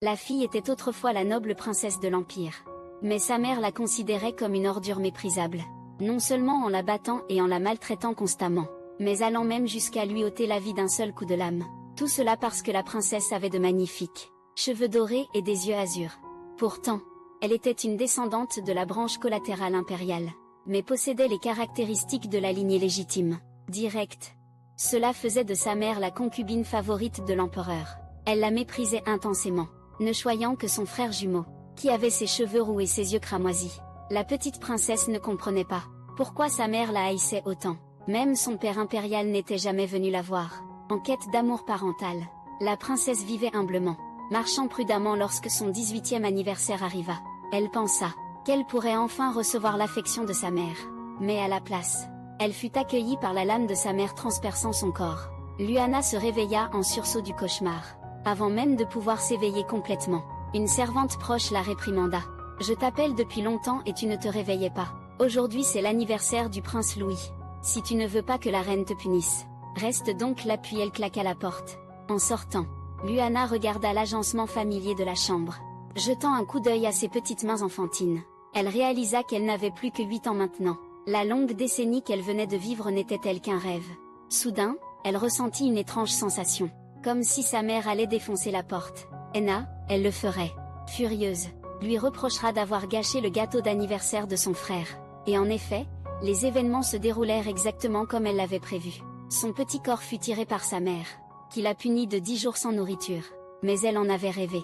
La fille était autrefois la noble princesse de l'Empire. Mais sa mère la considérait comme une ordure méprisable. Non seulement en la battant et en la maltraitant constamment, mais allant même jusqu'à lui ôter la vie d'un seul coup de lame. Tout cela parce que la princesse avait de magnifiques cheveux dorés et des yeux azur. Pourtant, elle était une descendante de la branche collatérale impériale, mais possédait les caractéristiques de la lignée légitime, directe. Cela faisait de sa mère la concubine favorite de l'empereur. Elle la méprisait intensément, ne choyant que son frère jumeau, qui avait ses cheveux roux et ses yeux cramoisis. La petite princesse ne comprenait pas pourquoi sa mère la haïssait autant. Même son père impérial n'était jamais venu la voir. En quête d'amour parental, la princesse vivait humblement, marchant prudemment lorsque son 18e anniversaire arriva. Elle pensa qu'elle pourrait enfin recevoir l'affection de sa mère. Mais à la place, elle fut accueillie par la lame de sa mère transperçant son corps. Lyanna se réveilla en sursaut du cauchemar. Avant même de pouvoir s'éveiller complètement, une servante proche la réprimanda. « Je t'appelle depuis longtemps et tu ne te réveillais pas. Aujourd'hui c'est l'anniversaire du prince Louis. Si tu ne veux pas que la reine te punisse, reste donc là. » Puis elle claqua la porte. En sortant, Lyanna regarda l'agencement familier de la chambre. Jetant un coup d'œil à ses petites mains enfantines, elle réalisa qu'elle n'avait plus que 8 ans maintenant. La longue décennie qu'elle venait de vivre n'était-elle qu'un rêve. Soudain, elle ressentit une étrange sensation, comme si sa mère allait défoncer la porte. Enna, elle le ferait. Furieuse, lui reprochera d'avoir gâché le gâteau d'anniversaire de son frère. Et en effet, les événements se déroulèrent exactement comme elle l'avait prévu. Son petit corps fut tiré par sa mère, qui la punit de 10 jours sans nourriture. Mais elle en avait rêvé.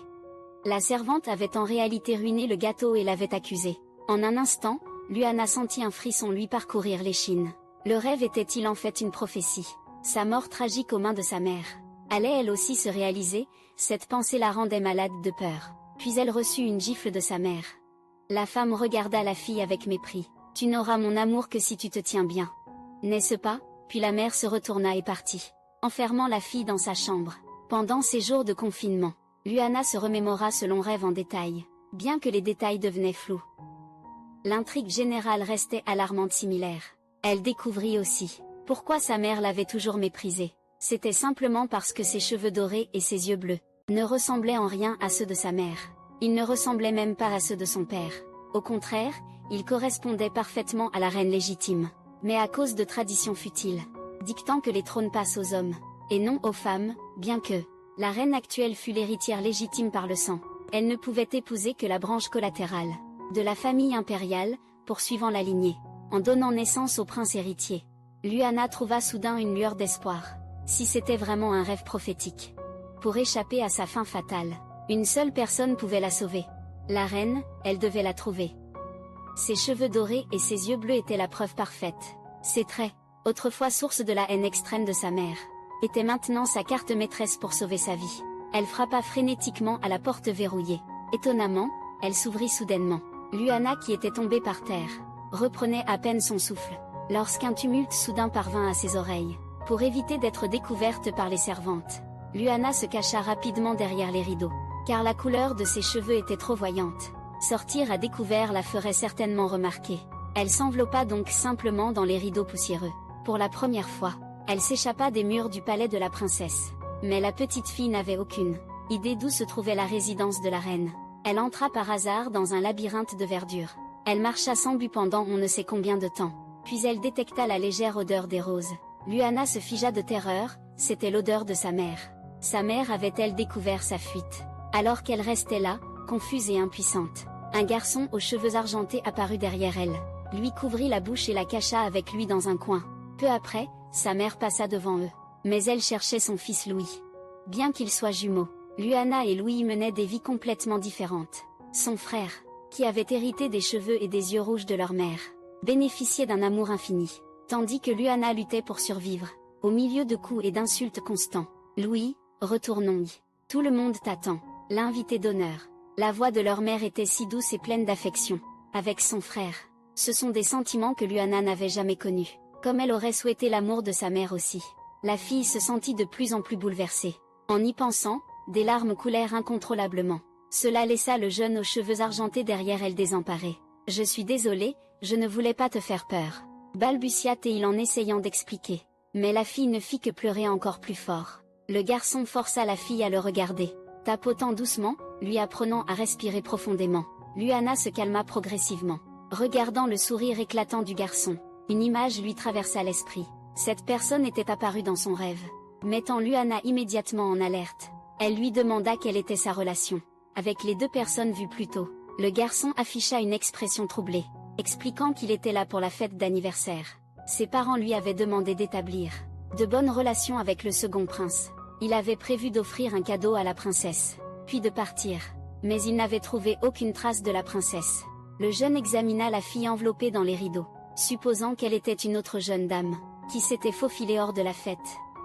La servante avait en réalité ruiné le gâteau et l'avait accusée. En un instant, Lyanna sentit un frisson lui parcourir l'échine. Le rêve était-il en fait une prophétie? Sa mort tragique aux mains de sa mère allait elle aussi se réaliser? Cette pensée la rendait malade de peur. Puis elle reçut une gifle de sa mère. La femme regarda la fille avec mépris. « Tu n'auras mon amour que si tu te tiens bien. N'est-ce pas ?» Puis la mère se retourna et partit, enfermant la fille dans sa chambre. Pendant ces jours de confinement, Lyanna se remémora ce long rêve en détail, bien que les détails devenaient flous. L'intrigue générale restait alarmante similaire. Elle découvrit aussi pourquoi sa mère l'avait toujours méprisée. C'était simplement parce que ses cheveux dorés et ses yeux bleus ne ressemblaient en rien à ceux de sa mère. Ils ne ressemblaient même pas à ceux de son père. Au contraire, ils correspondaient parfaitement à la reine légitime. Mais à cause de traditions futiles, dictant que les trônes passent aux hommes, et non aux femmes, bien que la reine actuelle fût l'héritière légitime par le sang, elle ne pouvait épouser que la branche collatérale de la famille impériale, poursuivant la lignée, en donnant naissance au prince héritier. Lyanna trouva soudain une lueur d'espoir. Si c'était vraiment un rêve prophétique, pour échapper à sa fin fatale, une seule personne pouvait la sauver. La reine, elle devait la trouver. Ses cheveux dorés et ses yeux bleus étaient la preuve parfaite. Ses traits, autrefois source de la haine extrême de sa mère, étaient maintenant sa carte maîtresse pour sauver sa vie. Elle frappa frénétiquement à la porte verrouillée. Étonnamment, elle s'ouvrit soudainement. Lyanna, qui était tombée par terre, reprenait à peine son souffle, lorsqu'un tumulte soudain parvint à ses oreilles. Pour éviter d'être découverte par les servantes, Lyanna se cacha rapidement derrière les rideaux, car la couleur de ses cheveux était trop voyante. Sortir à découvert la ferait certainement remarquer. Elle s'enveloppa donc simplement dans les rideaux poussiéreux. Pour la première fois, elle s'échappa des murs du palais de la princesse. Mais la petite fille n'avait aucune idée d'où se trouvait la résidence de la reine. Elle entra par hasard dans un labyrinthe de verdure. Elle marcha sans but pendant on ne sait combien de temps. Puis elle détecta la légère odeur des roses. Lyanna se figea de terreur, c'était l'odeur de sa mère. Sa mère avait-elle découvert sa fuite? Alors qu'elle restait là, confuse et impuissante, un garçon aux cheveux argentés apparut derrière elle, lui couvrit la bouche et la cacha avec lui dans un coin. Peu après, sa mère passa devant eux. Mais elle cherchait son fils Louis. Bien qu'ils soient jumeaux, Lyanna et Louis menaient des vies complètement différentes. Son frère, qui avait hérité des cheveux et des yeux rouges de leur mère, bénéficiait d'un amour infini, tandis que Lyanna luttait pour survivre, au milieu de coups et d'insultes constants. « Louis, retournons-y. Tout le monde t'attend. » L'invité d'honneur. La voix de leur mère était si douce et pleine d'affection. Avec son frère, ce sont des sentiments que Lyanna n'avait jamais connus, comme elle aurait souhaité l'amour de sa mère aussi. La fille se sentit de plus en plus bouleversée. En y pensant, des larmes coulèrent incontrôlablement. Cela laissa le jeune aux cheveux argentés derrière elle désemparé. « Je suis désolée, je ne voulais pas te faire peur. » balbutia-t-il en essayant d'expliquer. Mais la fille ne fit que pleurer encore plus fort. Le garçon força la fille à le regarder. Tapotant doucement, lui apprenant à respirer profondément, Luana se calma progressivement. Regardant le sourire éclatant du garçon, une image lui traversa l'esprit. Cette personne était apparue dans son rêve, mettant Luana immédiatement en alerte. Elle lui demanda quelle était sa relation avec les deux personnes vues plus tôt. Le garçon afficha une expression troublée, expliquant qu'il était là pour la fête d'anniversaire. Ses parents lui avaient demandé d'établir de bonnes relations avec le second prince. Il avait prévu d'offrir un cadeau à la princesse, puis de partir. Mais il n'avait trouvé aucune trace de la princesse. Le jeune examina la fille enveloppée dans les rideaux, supposant qu'elle était une autre jeune dame, qui s'était faufilée hors de la fête.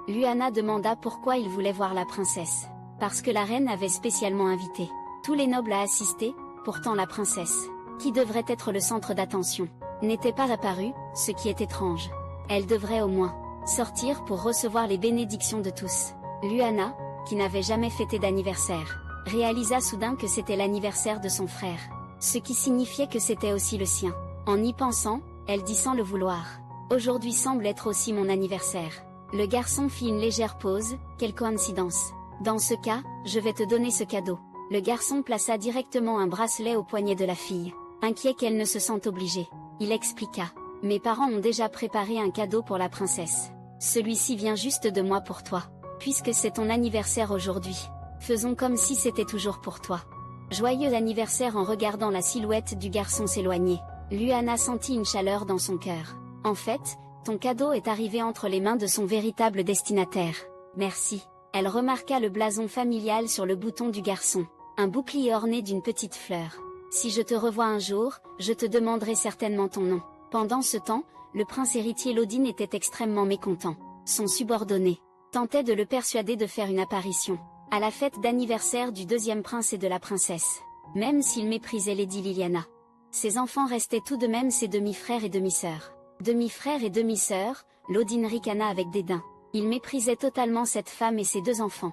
Luana demanda pourquoi il voulait voir la princesse. Parce que la reine avait spécialement invité tous les nobles à assister. Pourtant la princesse, qui devrait être le centre d'attention, n'était pas apparue, ce qui est étrange. Elle devrait au moins sortir pour recevoir les bénédictions de tous. Luana, qui n'avait jamais fêté d'anniversaire, réalisa soudain que c'était l'anniversaire de son frère, ce qui signifiait que c'était aussi le sien. En y pensant, elle dit sans le vouloir, « Aujourd'hui semble être aussi mon anniversaire. » Le garçon fit une légère pause, « Quelle coïncidence. Dans ce cas, je vais te donner ce cadeau. » Le garçon plaça directement un bracelet au poignet de la fille, inquiet qu'elle ne se sente obligée. Il expliqua, « Mes parents ont déjà préparé un cadeau pour la princesse. Celui-ci vient juste de moi pour toi. Puisque c'est ton anniversaire aujourd'hui, faisons comme si c'était toujours pour toi. » Joyeux anniversaire. En regardant la silhouette du garçon s'éloigner, Luana sentit une chaleur dans son cœur. En fait, ton cadeau est arrivé entre les mains de son véritable destinataire. Merci. Elle remarqua le blason familial sur le bouton du garçon, un bouclier orné d'une petite fleur. Si je te revois un jour, je te demanderai certainement ton nom. Pendant ce temps, le prince héritier Lodin était extrêmement mécontent. Son subordonné tentait de le persuader de faire une apparition à la fête d'anniversaire du deuxième prince et de la princesse, même s'il méprisait Lady Liliana. Ses enfants restaient tout de même ses demi-frères et demi-sœurs. Demi-frères et demi-sœurs, Lodin ricana avec dédain. Il méprisait totalement cette femme et ses deux enfants.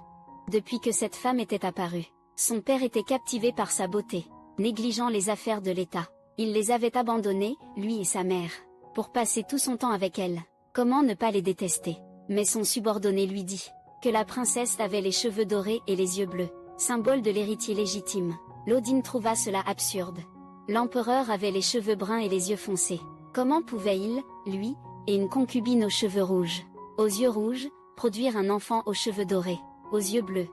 Depuis que cette femme était apparue, son père était captivé par sa beauté, négligeant les affaires de l'État. Il les avait abandonnés, lui et sa mère, pour passer tout son temps avec elle. Comment ne pas les détester? Mais son subordonné lui dit que la princesse avait les cheveux dorés et les yeux bleus, symbole de l'héritier légitime. Lodin trouva cela absurde. L'empereur avait les cheveux bruns et les yeux foncés. Comment pouvait-il, lui, et une concubine aux cheveux rouges, aux yeux rouges, produire un enfant aux cheveux dorés, aux yeux bleus?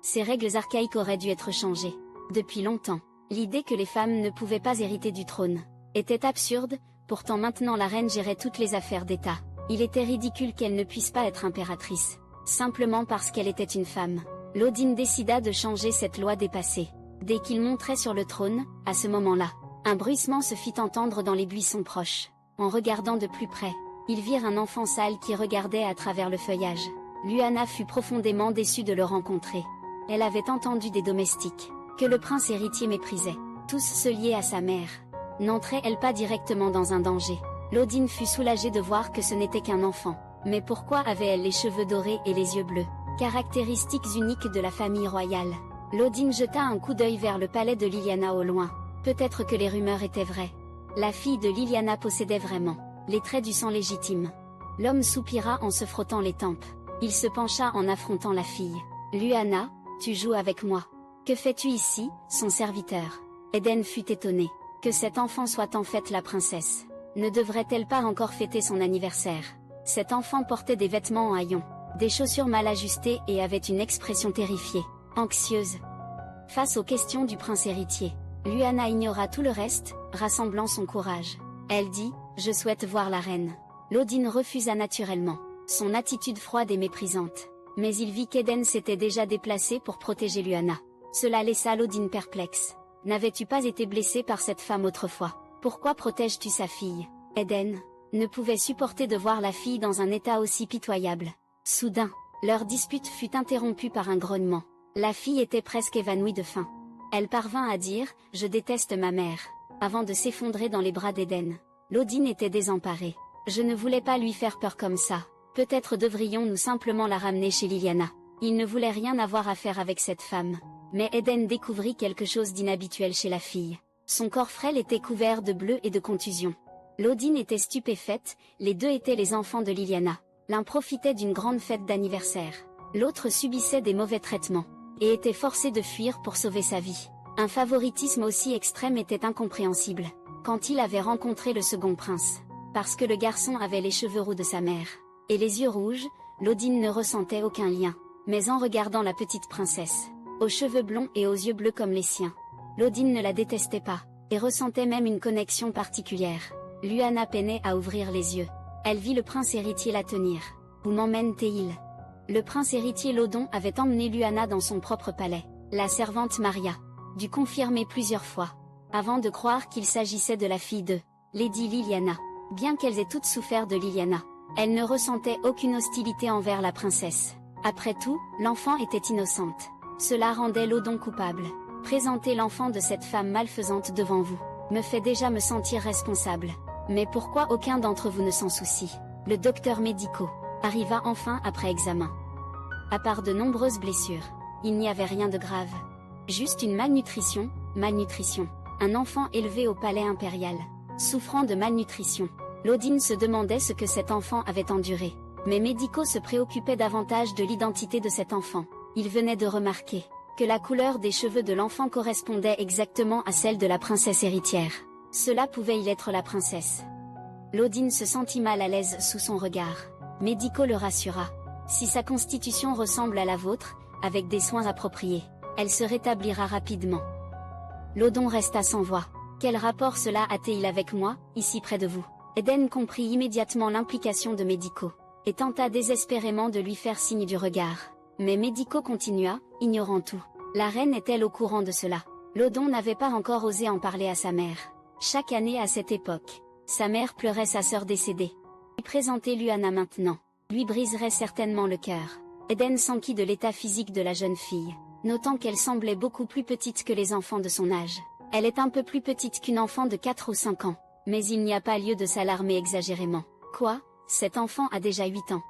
Ces règles archaïques auraient dû être changées depuis longtemps. L'idée que les femmes ne pouvaient pas hériter du trône était absurde. Pourtant maintenant la reine gérait toutes les affaires d'État. Il était ridicule qu'elle ne puisse pas être impératrice, simplement parce qu'elle était une femme. Lodin décida de changer cette loi dépassée. Dès qu'il monterait sur le trône, à ce moment-là, un bruissement se fit entendre dans les buissons proches. En regardant de plus près, ils virent un enfant sale qui regardait à travers le feuillage. Luana fut profondément déçue de le rencontrer. Elle avait entendu des domestiques que le prince héritier méprisait, tous se liaient à sa mère. N'entrait-elle pas directement dans un danger? Lodin fut soulagée de voir que ce n'était qu'un enfant. Mais pourquoi avait-elle les cheveux dorés et les yeux bleus, caractéristiques uniques de la famille royale? Lodin jeta un coup d'œil vers le palais de Liliana au loin. Peut-être que les rumeurs étaient vraies. La fille de Liliana possédait vraiment les traits du sang légitime. L'homme soupira en se frottant les tempes. Il se pencha en affrontant la fille. « Luana, tu joues avec moi. Que fais-tu ici, son serviteur ?» Eden fut étonné que cet enfant soit en fait la princesse. Ne devrait-elle pas encore fêter son anniversaire? Cet enfant portait des vêtements en haillons, des chaussures mal ajustées et avait une expression terrifiée, anxieuse. Face aux questions du prince héritier, Luana ignora tout le reste, rassemblant son courage. Elle dit, « Je souhaite voir la reine. » Lodin refusa naturellement, son attitude froide et méprisante. Mais il vit qu'Eden s'était déjà déplacé pour protéger Luana. Cela laissa Lodin perplexe. « N'avais-tu pas été blessé par cette femme autrefois? Pourquoi protèges-tu sa fille ?» Eden ne pouvait supporter de voir la fille dans un état aussi pitoyable. Soudain, leur dispute fut interrompue par un grognement. La fille était presque évanouie de faim. Elle parvint à dire « Je déteste ma mère », avant de s'effondrer dans les bras d'Eden. Lodin était désemparé. « Je ne voulais pas lui faire peur comme ça. Peut-être devrions-nous simplement la ramener chez Liliana. » Il ne voulait rien avoir à faire avec cette femme. Mais Eden découvrit quelque chose d'inhabituel chez la fille. Son corps frêle était couvert de bleu et de contusions. Lodin était stupéfaite, les deux étaient les enfants de Liliana. L'un profitait d'une grande fête d'anniversaire. L'autre subissait des mauvais traitements. et était forcée de fuir pour sauver sa vie. Un favoritisme aussi extrême était incompréhensible, quand il avait rencontré le second prince. Parce que le garçon avait les cheveux roux de sa mère, et les yeux rouges, Lodin ne ressentait aucun lien. Mais en regardant la petite princesse, aux cheveux blonds et aux yeux bleus comme les siens, Lodin ne la détestait pas, et ressentait même une connexion particulière. Lyanna peinait à ouvrir les yeux. Elle vit le prince héritier la tenir. Où m'emmène-t-il? Le prince héritier Lodon avait emmené Lyanna dans son propre palais. La servante Maria dut confirmer plusieurs fois, avant de croire qu'il s'agissait de la fille de Lady Liliana. Bien qu'elles aient toutes souffert de Liliana, elles ne ressentaient aucune hostilité envers la princesse. Après tout, l'enfant était innocente. Cela rendait Lodon coupable. Présenter l'enfant de cette femme malfaisante devant vous me fait déjà me sentir responsable. Mais pourquoi aucun d'entre vous ne s'en soucie? Le docteur médico arriva enfin après examen. À part de nombreuses blessures, il n'y avait rien de grave. Juste une malnutrition. Un enfant élevé au palais impérial, souffrant de malnutrition. Lodin se demandait ce que cet enfant avait enduré. Mais médicaux se préoccupaient davantage de l'identité de cet enfant. Il venait de remarquer que la couleur des cheveux de l'enfant correspondait exactement à celle de la princesse héritière. Cela pouvait-il être la princesse? Lodin se sentit mal à l'aise sous son regard. Médico le rassura. Si sa constitution ressemble à la vôtre, avec des soins appropriés, elle se rétablira rapidement. Lodon resta sans voix. Quel rapport cela a-t-il avec moi, ici près de vous? Eden comprit immédiatement l'implication de Médico, et tenta désespérément de lui faire signe du regard. Mais Médico continua, ignorant tout. La reine est-elle au courant de cela? Lodon n'avait pas encore osé en parler à sa mère. Chaque année à cette époque, sa mère pleurait sa sœur décédée. Lui présenter Lyanna maintenant, lui briserait certainement le cœur. Eden s'enquit de l'état physique de la jeune fille, notant qu'elle semblait beaucoup plus petite que les enfants de son âge. Elle est un peu plus petite qu'une enfant de 4 ou 5 ans. Mais il n'y a pas lieu de s'alarmer exagérément. Quoi? Cet enfant a déjà 8 ans.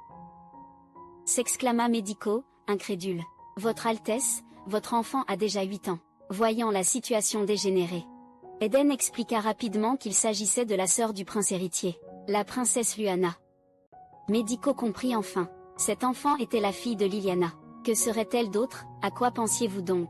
S'exclama Médico, incrédule. Votre Altesse, votre enfant a déjà 8 ans. Voyant la situation dégénérer, Eden expliqua rapidement qu'il s'agissait de la sœur du prince héritier, la princesse Lyanna. Médico comprit enfin. Cet enfant était la fille de Liliana. Que serait-elle d'autre? À quoi pensiez-vous donc?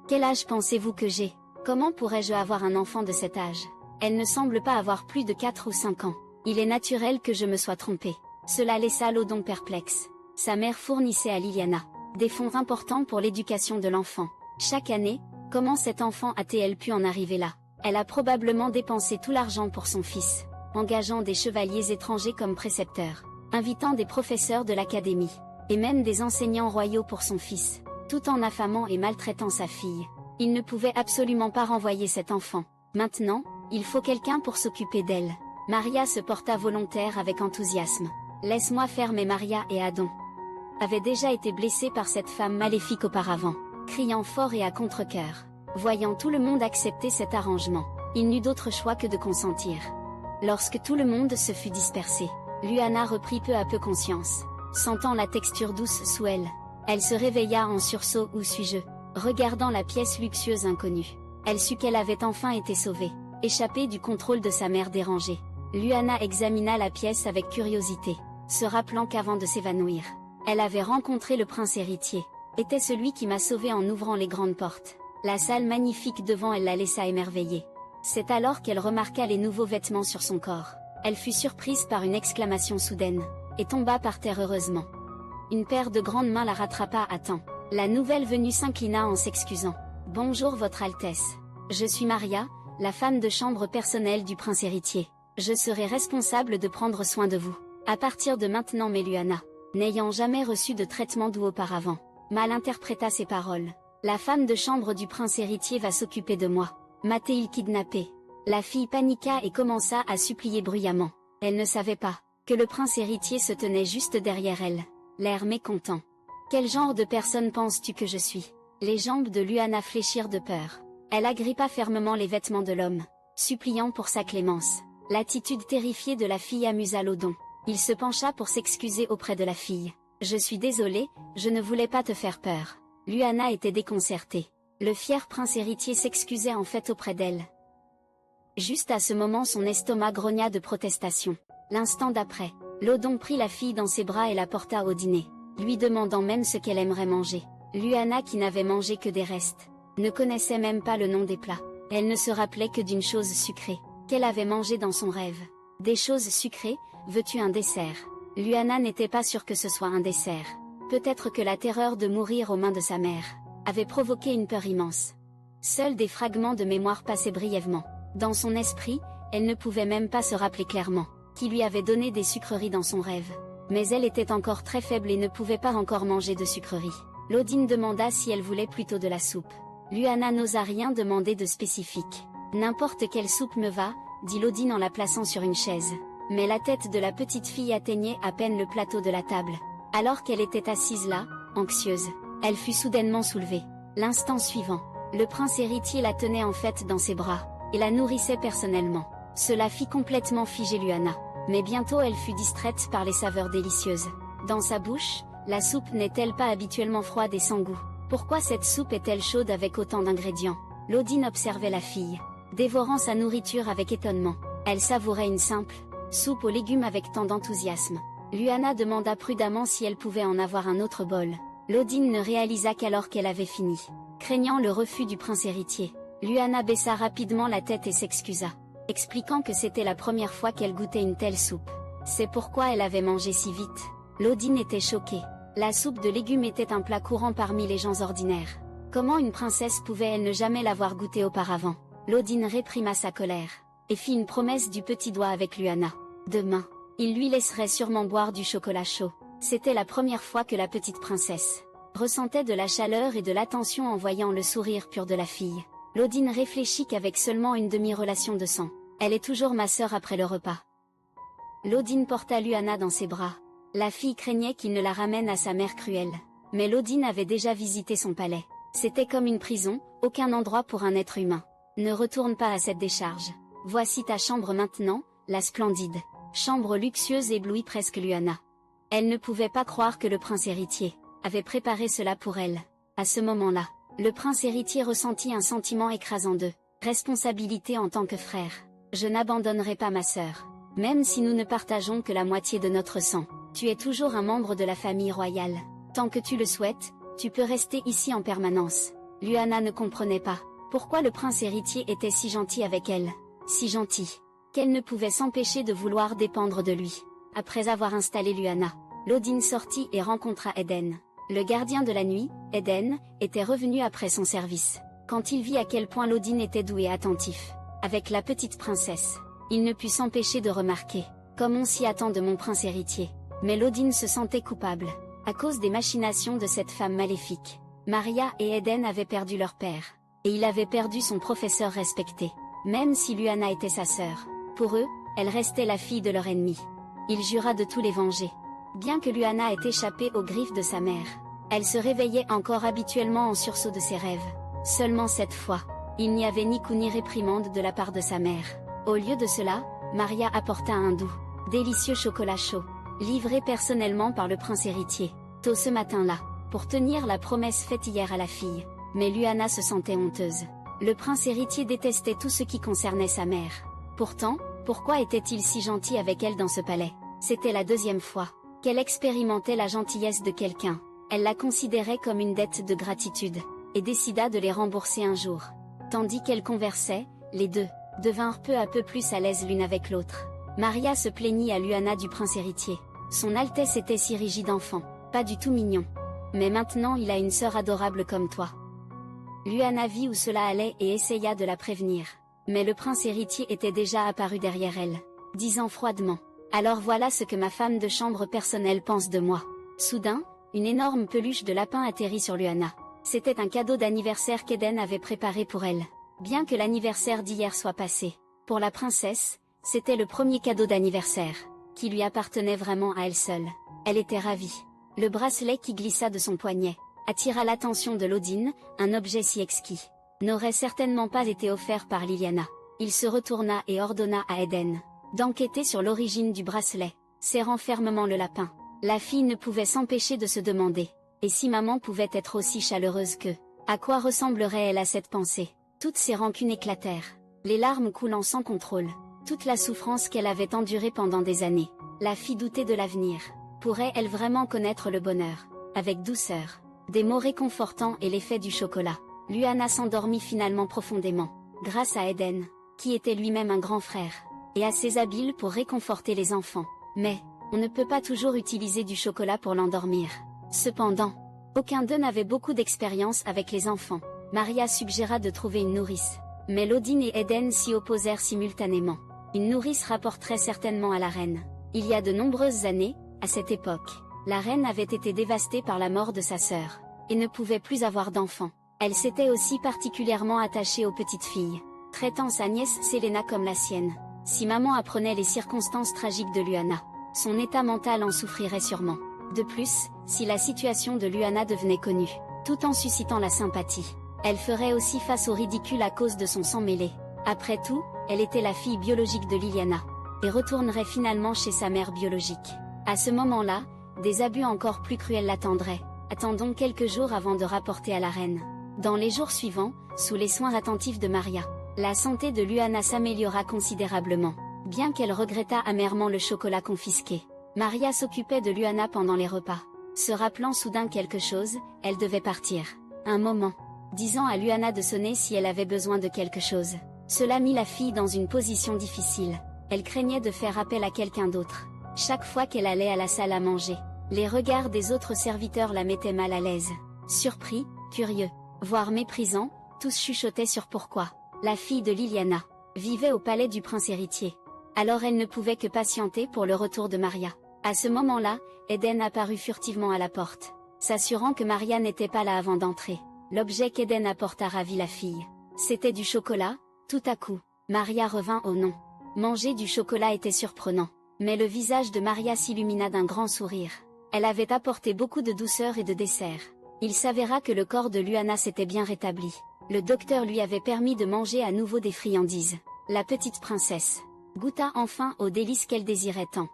Quel âge pensez-vous que j'ai? Comment pourrais-je avoir un enfant de cet âge? Elle ne semble pas avoir plus de 4 ou 5 ans. Il est naturel que je me sois trompée. Cela laissa Lodon perplexe. Sa mère fournissait à Liliana des fonds importants pour l'éducation de l'enfant. Chaque année, comment cet enfant a-t-elle pu en arriver là? Elle a probablement dépensé tout l'argent pour son fils, engageant des chevaliers étrangers comme précepteurs, invitant des professeurs de l'académie, et même des enseignants royaux pour son fils, tout en affamant et maltraitant sa fille. Il ne pouvait absolument pas renvoyer cet enfant. Maintenant, il faut quelqu'un pour s'occuper d'elle. Maria se porta volontaire avec enthousiasme. Laisse-moi faire, mais Maria et Adon avaient déjà été blessés par cette femme maléfique auparavant. Criant fort et à contre-cœur, voyant tout le monde accepter cet arrangement, il n'eut d'autre choix que de consentir. Lorsque tout le monde se fut dispersé, Lyanna reprit peu à peu conscience, sentant la texture douce sous elle. Elle se réveilla en sursaut. Où suis-je? Regardant la pièce luxueuse inconnue, elle sut qu'elle avait enfin été sauvée, échappée du contrôle de sa mère dérangée. Lyanna examina la pièce avec curiosité, se rappelant qu'avant de s'évanouir, elle avait rencontré le prince héritier. Était celui qui m'a sauvée en ouvrant les grandes portes. La salle magnifique devant elle la laissa émerveillée. C'est alors qu'elle remarqua les nouveaux vêtements sur son corps. Elle fut surprise par une exclamation soudaine, et tomba par terre heureusement. Une paire de grandes mains la rattrapa à temps. La nouvelle venue s'inclina en s'excusant. Bonjour votre Altesse. Je suis Maria, la femme de chambre personnelle du prince héritier. Je serai responsable de prendre soin de vous. À partir de maintenant, mais Lyanna, n'ayant jamais reçu de traitement doux auparavant, mal interpréta ses paroles. La femme de chambre du prince héritier va s'occuper de moi. M'a-t-il kidnappé? La fille paniqua et commença à supplier bruyamment. Elle ne savait pas que le prince héritier se tenait juste derrière elle, l'air mécontent. Quel genre de personne penses-tu que je suis? Les jambes de Lyanna fléchirent de peur. Elle agrippa fermement les vêtements de l'homme, suppliant pour sa clémence. L'attitude terrifiée de la fille amusa Lodon. Il se pencha pour s'excuser auprès de la fille. Je suis désolé, je ne voulais pas te faire peur. Lyanna était déconcertée. Le fier prince héritier s'excusait en fait auprès d'elle. Juste à ce moment, son estomac grogna de protestation. L'instant d'après, Lodon prit la fille dans ses bras et la porta au dîner, lui demandant même ce qu'elle aimerait manger. Luana, qui n'avait mangé que des restes, ne connaissait même pas le nom des plats. Elle ne se rappelait que d'une chose sucrée, qu'elle avait mangée dans son rêve. Des choses sucrées, veux-tu un dessert? Luana n'était pas sûre que ce soit un dessert. Peut-être que la terreur de mourir aux mains de sa mère avait provoqué une peur immense. Seuls des fragments de mémoire passaient brièvement. Dans son esprit, elle ne pouvait même pas se rappeler clairement qui lui avait donné des sucreries dans son rêve. Mais elle était encore très faible et ne pouvait pas encore manger de sucreries. Lodin demanda si elle voulait plutôt de la soupe. Luana n'osa rien demander de spécifique. N'importe quelle soupe me va, dit Lodin en la plaçant sur une chaise. Mais la tête de la petite fille atteignait à peine le plateau de la table. Alors qu'elle était assise là, anxieuse, elle fut soudainement soulevée. L'instant suivant, le prince héritier la tenait en fait dans ses bras, et la nourrissait personnellement. Cela fit complètement figer Luana. Mais bientôt elle fut distraite par les saveurs délicieuses. Dans sa bouche, la soupe n'est-elle pas habituellement froide et sans goût? Pourquoi cette soupe est-elle chaude avec autant d'ingrédients? Lodin observait la fille, dévorant sa nourriture avec étonnement. Elle savourait une simple soupe aux légumes avec tant d'enthousiasme. Luana demanda prudemment si elle pouvait en avoir un autre bol. Lodin ne réalisa qu'alors qu'elle avait fini. Craignant le refus du prince héritier, Luana baissa rapidement la tête et s'excusa, expliquant que c'était la première fois qu'elle goûtait une telle soupe. C'est pourquoi elle avait mangé si vite. Lodin était choquée. La soupe de légumes était un plat courant parmi les gens ordinaires. Comment une princesse pouvait-elle ne jamais l'avoir goûté auparavant? Lodin réprima sa colère, et fit une promesse du petit doigt avec Luana. Demain, il lui laisserait sûrement boire du chocolat chaud. C'était la première fois que la petite princesse ressentait de la chaleur et de l'attention en voyant le sourire pur de la fille. Lodin réfléchit qu'avec seulement une demi-relation de sang, elle est toujours ma sœur après le repas. Lodin porta Luana dans ses bras. La fille craignait qu'il ne la ramène à sa mère cruelle. Mais Lodin avait déjà visité son palais. C'était comme une prison, aucun endroit pour un être humain. Ne retourne pas à cette décharge. Voici ta chambre maintenant, la splendide chambre luxueuse éblouit presque Luana. Elle ne pouvait pas croire que le prince héritier avait préparé cela pour elle. À ce moment-là, le prince héritier ressentit un sentiment écrasant de responsabilité en tant que frère. Je n'abandonnerai pas ma sœur. Même si nous ne partageons que la moitié de notre sang, tu es toujours un membre de la famille royale. Tant que tu le souhaites, tu peux rester ici en permanence. Luana ne comprenait pas pourquoi le prince héritier était si gentil avec elle. Si gentil qu'elle ne pouvait s'empêcher de vouloir dépendre de lui. Après avoir installé Luana, Lodin sortit et rencontra Eden. Le gardien de la nuit, Eden, était revenu après son service. Quand il vit à quel point Lodin était doux et attentif avec la petite princesse, il ne put s'empêcher de remarquer, comme on s'y attend de mon prince héritier. Mais Lodin se sentait coupable, à cause des machinations de cette femme maléfique. Maria et Eden avaient perdu leur père, et il avait perdu son professeur respecté. Même si Luana était sa sœur, pour eux, elle restait la fille de leur ennemi. Il jura de tous les venger. Bien que Luana ait échappé aux griffes de sa mère, elle se réveillait encore habituellement en sursaut de ses rêves. Seulement cette fois, il n'y avait ni coup ni réprimande de la part de sa mère. Au lieu de cela, Maria apporta un doux, délicieux chocolat chaud, livré personnellement par le prince héritier, tôt ce matin-là, pour tenir la promesse faite hier à la fille. Mais Luana se sentait honteuse. Le prince héritier détestait tout ce qui concernait sa mère. Pourtant, pourquoi était-il si gentil avec elle dans ce palais? C'était la deuxième fois qu'elle expérimentait la gentillesse de quelqu'un. Elle la considérait comme une dette de gratitude, et décida de les rembourser un jour. Tandis qu'elles conversaient, les deux devinrent peu à peu plus à l'aise l'une avec l'autre. Maria se plaignit à Luana du prince héritier. Son Altesse était si rigide enfant, pas du tout mignon. Mais maintenant il a une sœur adorable comme toi. Luana vit où cela allait et essaya de la prévenir. Mais le prince héritier était déjà apparu derrière elle, disant froidement: alors voilà ce que ma femme de chambre personnelle pense de moi. Soudain, une énorme peluche de lapin atterrit sur Luana. C'était un cadeau d'anniversaire qu'Eden avait préparé pour elle. Bien que l'anniversaire d'hier soit passé, pour la princesse, c'était le premier cadeau d'anniversaire, qui lui appartenait vraiment à elle seule. Elle était ravie. Le bracelet qui glissa de son poignet attira l'attention de Lodin, un objet si exquis n'aurait certainement pas été offert par Liliana. Il se retourna et ordonna à Eden d'enquêter sur l'origine du bracelet, serrant fermement le lapin. La fille ne pouvait s'empêcher de se demander, et si maman pouvait être aussi chaleureuse que, à quoi ressemblerait-elle à cette pensée? Toutes ses rancunes éclatèrent, les larmes coulant sans contrôle. Toute la souffrance qu'elle avait endurée pendant des années, la fit douter de l'avenir. Pourrait-elle vraiment connaître le bonheur? Avec douceur, Des mots réconfortants et l'effet du chocolat. Lyanna s'endormit finalement profondément, grâce à Eden, qui était lui-même un grand frère, et assez habile pour réconforter les enfants. Mais, on ne peut pas toujours utiliser du chocolat pour l'endormir. Cependant, aucun d'eux n'avait beaucoup d'expérience avec les enfants. Maria suggéra de trouver une nourrice. Mais Lodin et Eden s'y opposèrent simultanément. Une nourrice rapporterait certainement à la reine. Il y a de nombreuses années, à cette époque, la reine avait été dévastée par la mort de sa sœur, et ne pouvait plus avoir d'enfants. Elle s'était aussi particulièrement attachée aux petites filles, traitant sa nièce Selena comme la sienne. Si maman apprenait les circonstances tragiques de Lyanna, son état mental en souffrirait sûrement. De plus, si la situation de Lyanna devenait connue, tout en suscitant la sympathie, elle ferait aussi face au ridicule à cause de son sang mêlé. Après tout, elle était la fille biologique de Liliana, et retournerait finalement chez sa mère biologique. À ce moment-là, des abus encore plus cruels l'attendraient. Attendons quelques jours avant de rapporter à la reine. Dans les jours suivants, sous les soins attentifs de Maria, la santé de Lyanna s'améliora considérablement, bien qu'elle regrettât amèrement le chocolat confisqué. Maria s'occupait de Lyanna pendant les repas. Se rappelant soudain quelque chose, elle devait partir. Un moment, disant à Lyanna de sonner si elle avait besoin de quelque chose. Cela mit la fille dans une position difficile. Elle craignait de faire appel à quelqu'un d'autre. Chaque fois qu'elle allait à la salle à manger, les regards des autres serviteurs la mettaient mal à l'aise. Surpris, curieux, voire méprisants, tous chuchotaient sur pourquoi la fille de Liliana vivait au palais du prince héritier. Alors elle ne pouvait que patienter pour le retour de Maria. À ce moment-là, Eden apparut furtivement à la porte, s'assurant que Maria n'était pas là avant d'entrer. L'objet qu'Eden apporta ravit la fille. C'était du chocolat. Tout à coup, Maria revint au nom. Manger du chocolat était surprenant, mais le visage de Maria s'illumina d'un grand sourire. Elle avait apporté beaucoup de douceur et de dessert. Il s'avéra que le corps de Lyanna s'était bien rétabli. Le docteur lui avait permis de manger à nouveau des friandises. La petite princesse goûta enfin aux délices qu'elle désirait tant.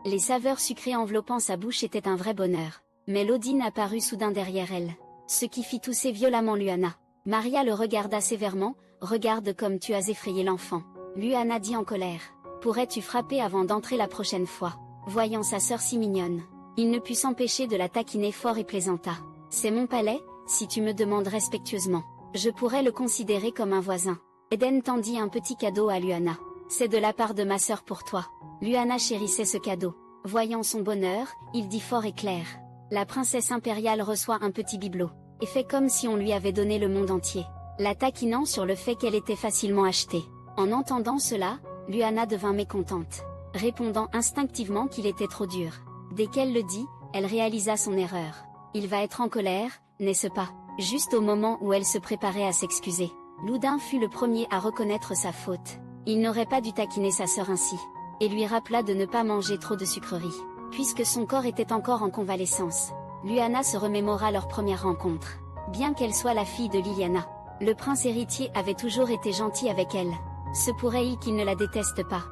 Les saveurs sucrées enveloppant sa bouche étaient un vrai bonheur. Mais Lodin apparut soudain derrière elle, ce qui fit tousser violemment Lyanna. Maria le regarda sévèrement. « Regarde comme tu as effrayé l'enfant. » Lyanna dit en colère. « Pourrais-tu frapper avant d'entrer la prochaine fois ?» Voyant sa sœur si mignonne, il ne put s'empêcher de la taquiner fort et plaisanta. « C'est mon palais, si tu me demandes respectueusement. Je pourrais le considérer comme un voisin. » Eden tendit un petit cadeau à Lyanna. « C'est de la part de ma sœur pour toi. » Lyanna chérissait ce cadeau. Voyant son bonheur, il dit fort et clair. « La princesse impériale reçoit un petit bibelot, et fait comme si on lui avait donné le monde entier. » La taquinant sur le fait qu'elle était facilement achetée. En entendant cela, Lyanna devint mécontente, répondant instinctivement qu'il était trop dur. Dès qu'elle le dit, elle réalisa son erreur. Il va être en colère, n'est-ce pas? Juste au moment où elle se préparait à s'excuser, Lodin fut le premier à reconnaître sa faute. Il n'aurait pas dû taquiner sa sœur ainsi, et lui rappela de ne pas manger trop de sucreries, puisque son corps était encore en convalescence. Lyanna se remémora leur première rencontre. Bien qu'elle soit la fille de Liliana, le prince héritier avait toujours été gentil avec elle. Se pourrait-il qu'il ne la déteste pas?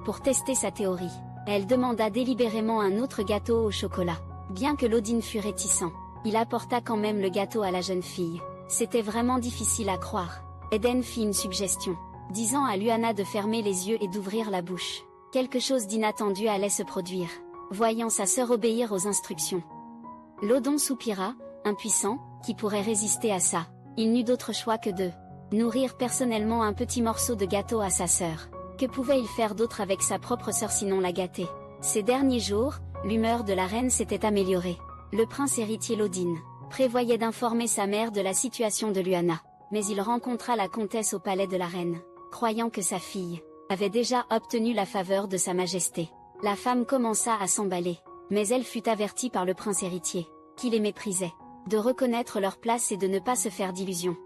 Pour tester sa théorie, elle demanda délibérément un autre gâteau au chocolat. Bien que Lodin fût réticent, il apporta quand même le gâteau à la jeune fille. C'était vraiment difficile à croire. Eden fit une suggestion, disant à Lyanna de fermer les yeux et d'ouvrir la bouche. Quelque chose d'inattendu allait se produire, voyant sa sœur obéir aux instructions. Lodin soupira, impuissant, qui pourrait résister à ça? Il n'eut d'autre choix que de nourrir personnellement un petit morceau de gâteau à sa sœur. Que pouvait-il faire d'autre avec sa propre sœur sinon la gâter? Ces derniers jours, l'humeur de la reine s'était améliorée. Le prince héritier Lodin prévoyait d'informer sa mère de la situation de Lyanna, mais il rencontra la comtesse au palais de la reine, croyant que sa fille avait déjà obtenu la faveur de sa majesté. La femme commença à s'emballer, mais elle fut avertie par le prince héritier, qui les méprisait, de reconnaître leur place et de ne pas se faire d'illusions.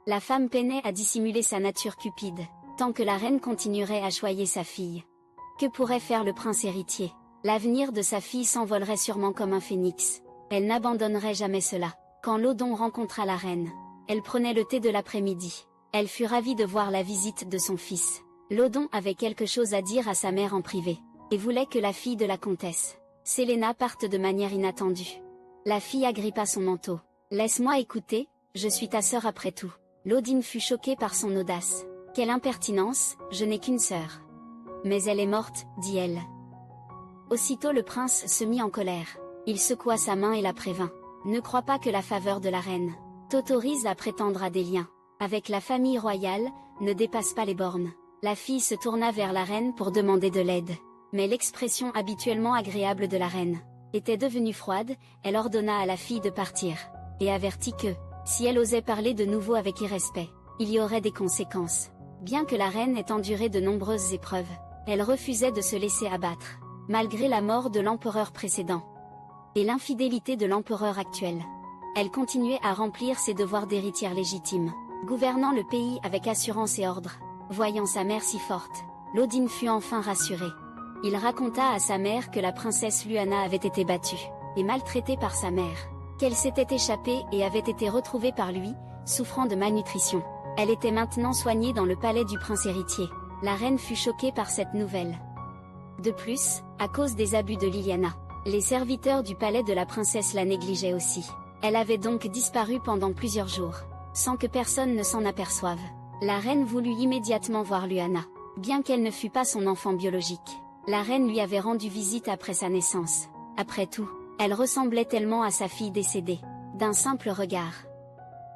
La femme peinait à dissimuler sa nature cupide, tant que la reine continuerait à choyer sa fille. Que pourrait faire le prince héritier? L'avenir de sa fille s'envolerait sûrement comme un phénix. Elle n'abandonnerait jamais cela. Quand Lodin rencontra la reine, elle prenait le thé de l'après-midi. Elle fut ravie de voir la visite de son fils. Lodin avait quelque chose à dire à sa mère en privé, et voulait que la fille de la comtesse, Selena, parte de manière inattendue. La fille agrippa son manteau. « Laisse-moi écouter, je suis ta sœur après tout. » Lodin fut choquée par son audace. « Quelle impertinence, je n'ai qu'une sœur. »« Mais elle est morte, » dit-elle. Aussitôt le prince se mit en colère. Il secoua sa main et la prévint. Ne crois pas que la faveur de la reine t'autorise à prétendre à des liens avec la famille royale, ne dépasse pas les bornes. La fille se tourna vers la reine pour demander de l'aide. Mais l'expression habituellement agréable de la reine était devenue froide, elle ordonna à la fille de partir, et avertit que, si elle osait parler de nouveau avec irrespect, il y aurait des conséquences. Bien que la reine ait enduré de nombreuses épreuves, elle refusait de se laisser abattre, malgré la mort de l'empereur précédent et l'infidélité de l'empereur actuel. Elle continuait à remplir ses devoirs d'héritière légitime, gouvernant le pays avec assurance et ordre. Voyant sa mère si forte, Lodin fut enfin rassuré. Il raconta à sa mère que la princesse Luana avait été battue et maltraitée par sa mère, qu'elle s'était échappée et avait été retrouvée par lui, souffrant de malnutrition. Elle était maintenant soignée dans le palais du prince héritier. La reine fut choquée par cette nouvelle. De plus, à cause des abus de Liliana, les serviteurs du palais de la princesse la négligeaient aussi. Elle avait donc disparu pendant plusieurs jours, sans que personne ne s'en aperçoive. La reine voulut immédiatement voir Luana, bien qu'elle ne fût pas son enfant biologique. La reine lui avait rendu visite après sa naissance. Après tout, elle ressemblait tellement à sa fille décédée. D'un simple regard,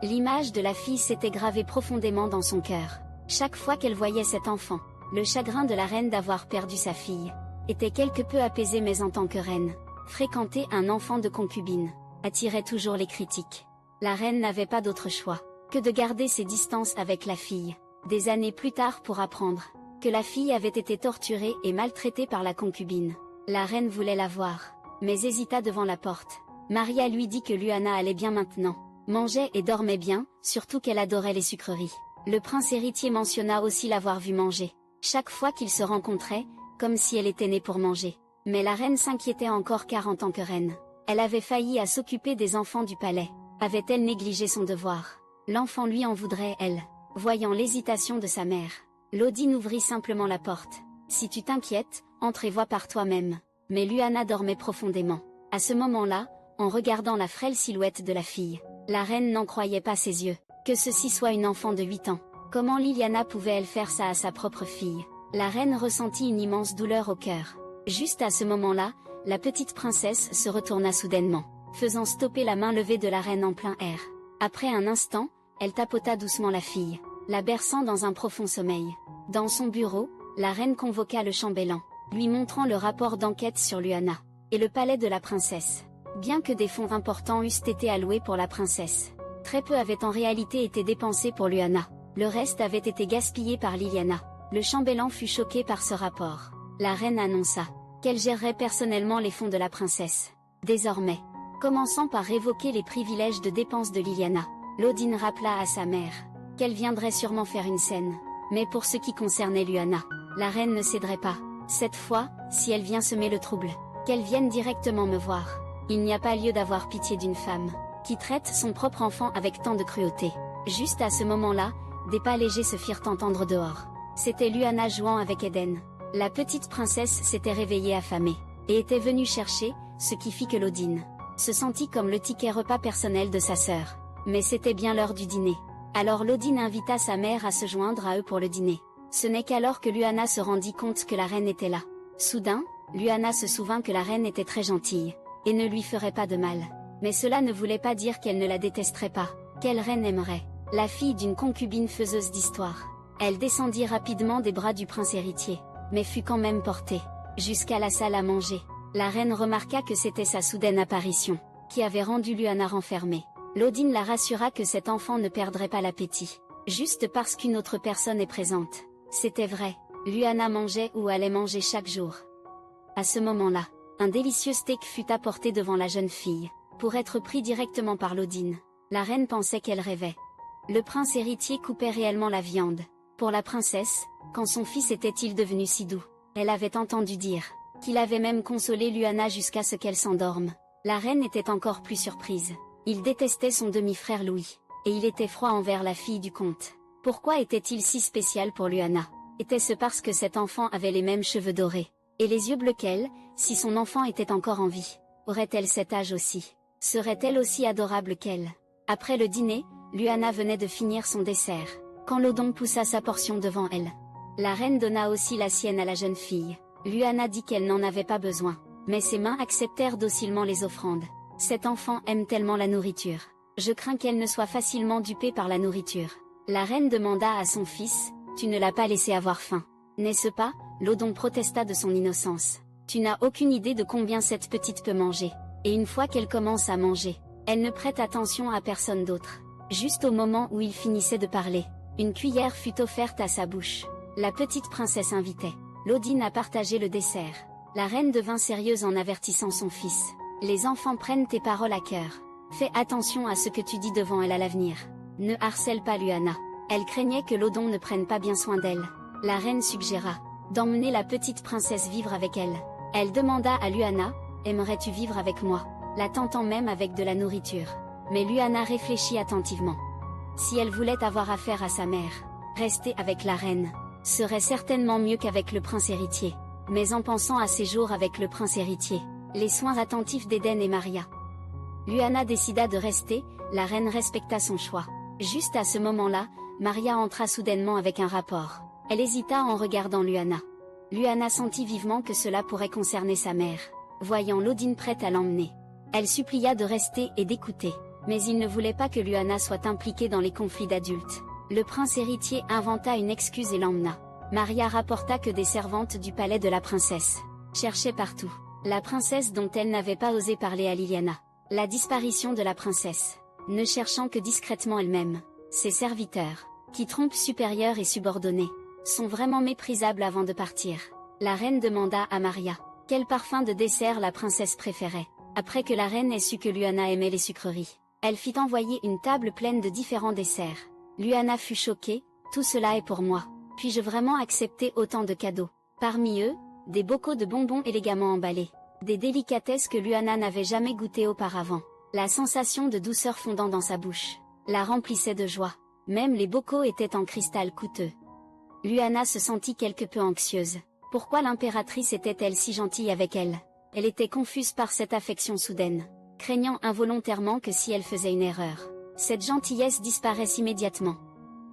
l'image de la fille s'était gravée profondément dans son cœur. Chaque fois qu'elle voyait cet enfant, le chagrin de la reine d'avoir perdu sa fille était quelque peu apaisé, mais en tant que reine, fréquenter un enfant de concubine attirait toujours les critiques. La reine n'avait pas d'autre choix que de garder ses distances avec la fille. Des années plus tard, pour apprendre que la fille avait été torturée et maltraitée par la concubine, la reine voulait la voir, mais hésita devant la porte. Maria lui dit que Luana allait bien maintenant, mangeait et dormait bien, surtout qu'elle adorait les sucreries. Le prince héritier mentionna aussi l'avoir vue manger chaque fois qu'ils se rencontraient, comme si elle était née pour manger. Mais la reine s'inquiétait encore, car en tant que reine, elle avait failli à s'occuper des enfants du palais. Avait-elle négligé son devoir? L'enfant lui en voudrait, elle. Voyant l'hésitation de sa mère, Lodin ouvrit simplement la porte. Si tu t'inquiètes, entre et vois par toi-même. Mais Luana dormait profondément. À ce moment-là, en regardant la frêle silhouette de la fille, la reine n'en croyait pas ses yeux. Que ceci soit une enfant de 8 ans. Comment Liliana pouvait-elle faire ça à sa propre fille? La reine ressentit une immense douleur au cœur. Juste à ce moment-là, la petite princesse se retourna soudainement, faisant stopper la main levée de la reine en plein air. Après un instant, elle tapota doucement la fille, la berçant dans un profond sommeil. Dans son bureau, la reine convoqua le chambellan, lui montrant le rapport d'enquête sur Luana et le palais de la princesse. Bien que des fonds importants eussent été alloués pour la princesse, très peu avaient en réalité été dépensés pour Luana. Le reste avait été gaspillé par Liliana. Le chambellan fut choqué par ce rapport. La reine annonça qu'elle gérerait personnellement les fonds de la princesse. Désormais, commençant par révoquer les privilèges de dépenses de Liliana, Lodin rappela à sa mère qu'elle viendrait sûrement faire une scène. Mais pour ce qui concernait Luana, la reine ne céderait pas. Cette fois, si elle vient semer le trouble, qu'elle vienne directement me voir. Il n'y a pas lieu d'avoir pitié d'une femme qui traite son propre enfant avec tant de cruauté. Juste à ce moment-là, des pas légers se firent entendre dehors. C'était Luana jouant avec Eden. La petite princesse s'était réveillée affamée, et était venue chercher, ce qui fit que Lodin se sentit comme le ticket repas personnel de sa sœur. Mais c'était bien l'heure du dîner. Alors Lodin invita sa mère à se joindre à eux pour le dîner. Ce n'est qu'alors que Luana se rendit compte que la reine était là. Soudain, Luana se souvint que la reine était très gentille, et ne lui ferait pas de mal. Mais cela ne voulait pas dire qu'elle ne la détesterait pas. Quelle reine aimerait la fille d'une concubine faiseuse d'histoire? Elle descendit rapidement des bras du prince héritier, mais fut quand même portée jusqu'à la salle à manger. La reine remarqua que c'était sa soudaine apparition qui avait rendu Luana renfermée. Lodin la rassura que cet enfant ne perdrait pas l'appétit, juste parce qu'une autre personne est présente. C'était vrai, Luana mangeait ou allait manger chaque jour. À ce moment-là, un délicieux steak fut apporté devant la jeune fille, pour être pris directement par Lodin. La reine pensait qu'elle rêvait. Le prince héritier coupait réellement la viande. Pour la princesse, quand son fils était-il devenu si doux? Elle avait entendu dire qu'il avait même consolé Luana jusqu'à ce qu'elle s'endorme. La reine était encore plus surprise. Il détestait son demi-frère Louis, et il était froid envers la fille du comte. Pourquoi était-il si spécial pour Luana? Était-ce parce que cet enfant avait les mêmes cheveux dorés et les yeux bleus qu'elle? Si son enfant était encore en vie, aurait-elle cet âge aussi? Serait-elle aussi adorable qu'elle? Après le dîner, Luana venait de finir son dessert, quand Lodin poussa sa portion devant elle. La reine donna aussi la sienne à la jeune fille. Luana dit qu'elle n'en avait pas besoin, mais ses mains acceptèrent docilement les offrandes. Cet enfant aime tellement la nourriture. Je crains qu'elle ne soit facilement dupée par la nourriture. La reine demanda à son fils, tu ne l'as pas laissé avoir faim, n'est-ce pas? Lodon protesta de son innocence. Tu n'as aucune idée de combien cette petite peut manger. Et une fois qu'elle commence à manger, elle ne prête attention à personne d'autre. Juste au moment où il finissait de parler, une cuillère fut offerte à sa bouche. La petite princesse invitait Lodine à partager le dessert. La reine devint sérieuse en avertissant son fils. Les enfants prennent tes paroles à cœur. Fais attention à ce que tu dis devant elle à l'avenir. Ne harcèle pas Luana. Elle craignait que Lodon ne prenne pas bien soin d'elle. La reine suggéra d'emmener la petite princesse vivre avec elle. Elle demanda à Luana, aimerais-tu vivre avec moi? La tentant même avec de la nourriture. Mais Luana réfléchit attentivement. Si elle voulait avoir affaire à sa mère, rester avec la reine serait certainement mieux qu'avec le prince héritier. Mais en pensant à ses jours avec le prince héritier, les soins attentifs d'Eden et Maria, Luana décida de rester, la reine respecta son choix. Juste à ce moment-là, Maria entra soudainement avec un rapport. Elle hésita en regardant Luana. Luana sentit vivement que cela pourrait concerner sa mère. Voyant Lodine prête à l'emmener, elle supplia de rester et d'écouter. Mais il ne voulait pas que Luana soit impliquée dans les conflits d'adultes. Le prince héritier inventa une excuse et l'emmena. Maria rapporta que des servantes du palais de la princesse cherchaient partout la princesse dont elle n'avait pas osé parler à Liliana. La disparition de la princesse, ne cherchant que discrètement elle-même. Ses serviteurs, qui trompent supérieurs et subordonnés, sont vraiment méprisables avant de partir. La reine demanda à Maria quel parfum de dessert la princesse préférait. Après que la reine ait su que Luana aimait les sucreries, elle fit envoyer une table pleine de différents desserts. Luana fut choquée, tout cela est pour moi. Puis-je vraiment accepter autant de cadeaux? Parmi eux, des bocaux de bonbons élégamment emballés. Des délicatesses que Luana n'avait jamais goûtées auparavant. La sensation de douceur fondant dans sa bouche la remplissait de joie. Même les bocaux étaient en cristal coûteux. Luana se sentit quelque peu anxieuse. Pourquoi l'impératrice était-elle si gentille avec elle? Elle était confuse par cette affection soudaine, craignant involontairement que si elle faisait une erreur, cette gentillesse disparaisse immédiatement.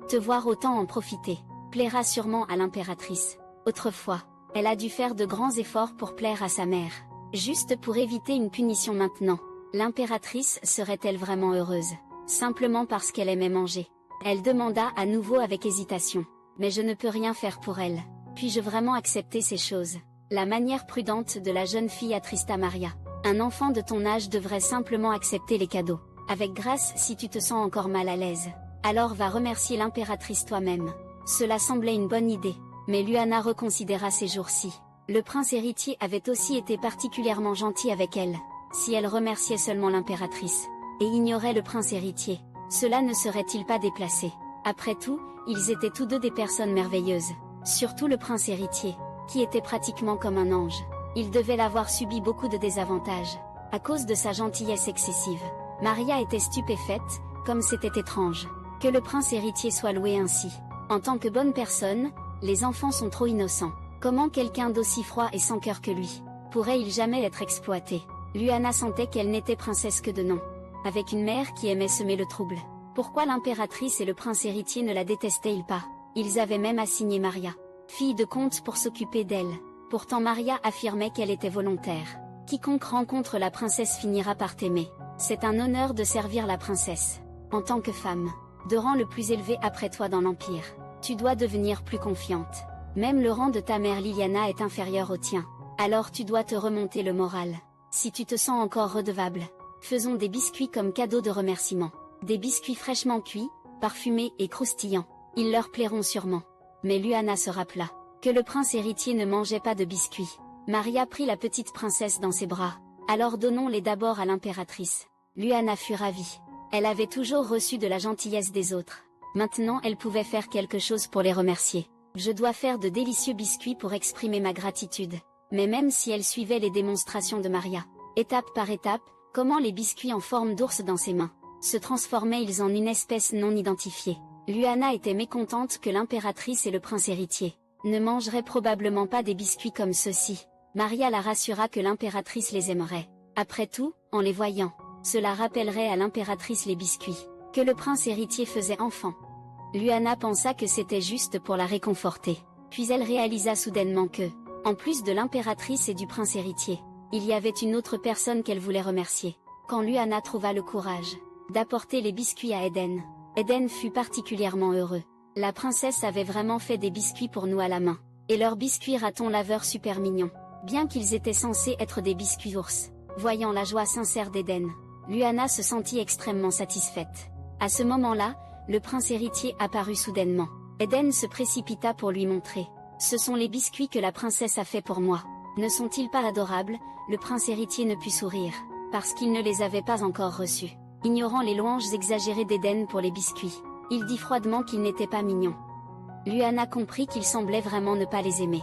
Te voir autant en profiter plaira sûrement à l'impératrice. Autrefois, elle a dû faire de grands efforts pour plaire à sa mère. Juste pour éviter une punition maintenant, l'impératrice serait-elle vraiment heureuse? Simplement parce qu'elle aimait manger. Elle demanda à nouveau avec hésitation. Mais je ne peux rien faire pour elle. Puis-je vraiment accepter ces choses? La manière prudente de la jeune fille attrista Maria. Un enfant de ton âge devrait simplement accepter les cadeaux. Avec grâce si tu te sens encore mal à l'aise. Alors va remercier l'impératrice toi-même. Cela semblait une bonne idée. Mais Luana reconsidéra ces jours-ci. Le prince héritier avait aussi été particulièrement gentil avec elle. Si elle remerciait seulement l'impératrice, et ignorait le prince héritier, cela ne serait-il pas déplacé? Après tout, ils étaient tous deux des personnes merveilleuses. Surtout le prince héritier, qui était pratiquement comme un ange. Il devait avoir subi beaucoup de désavantages, à cause de sa gentillesse excessive. Maria était stupéfaite, comme c'était étrange, que le prince héritier soit loué ainsi. En tant que bonne personne, les enfants sont trop innocents. Comment quelqu'un d'aussi froid et sans cœur que lui pourrait-il jamais être exploité? Luana sentait qu'elle n'était princesse que de nom, avec une mère qui aimait semer le trouble. Pourquoi l'impératrice et le prince héritier ne la détestaient-ils pas? Ils avaient même assigné Maria, fille de comte, pour s'occuper d'elle. Pourtant Maria affirmait qu'elle était volontaire. Quiconque rencontre la princesse finira par t'aimer. C'est un honneur de servir la princesse. En tant que femme, de rang le plus élevé après toi dans l'Empire, tu dois devenir plus confiante. Même le rang de ta mère Liliana est inférieur au tien. Alors tu dois te remonter le moral. Si tu te sens encore redevable, faisons des biscuits comme cadeau de remerciement. Des biscuits fraîchement cuits, parfumés et croustillants. Ils leur plairont sûrement. Mais Luana se rappela que le prince héritier ne mangeait pas de biscuits. Maria prit la petite princesse dans ses bras. Alors donnons-les d'abord à l'impératrice. Luana fut ravie. Elle avait toujours reçu de la gentillesse des autres. Maintenant elle pouvait faire quelque chose pour les remercier. Je dois faire de délicieux biscuits pour exprimer ma gratitude. Mais même si elle suivait les démonstrations de Maria, étape par étape, comment les biscuits en forme d'ours dans ses mains se transformaient-ils en une espèce non identifiée? Luana était mécontente que l'impératrice et le prince héritier ne mangeraient probablement pas des biscuits comme ceux-ci. Maria la rassura que l'impératrice les aimerait. Après tout, en les voyant, cela rappellerait à l'impératrice les biscuits que le prince héritier faisait enfant. Luana pensa que c'était juste pour la réconforter. Puis elle réalisa soudainement que, en plus de l'impératrice et du prince héritier, il y avait une autre personne qu'elle voulait remercier. quand Luana trouva le courage d'apporter les biscuits à Eden. Eden fut particulièrement heureux. La princesse avait vraiment fait des biscuits pour nous à la main. Et leurs biscuits raton laveur super mignons. Bien qu'ils étaient censés être des biscuits ours. Voyant la joie sincère d'Eden, Luana se sentit extrêmement satisfaite. À ce moment-là, le prince héritier apparut soudainement. Eden se précipita pour lui montrer. Ce sont les biscuits que la princesse a fait pour moi. Ne sont-ils pas adorables? Le prince héritier ne put sourire, parce qu'il ne les avait pas encore reçus. Ignorant les louanges exagérées d'Eden pour les biscuits, il dit froidement qu'ils n'étaient pas mignons. Luana comprit qu'il semblait vraiment ne pas les aimer.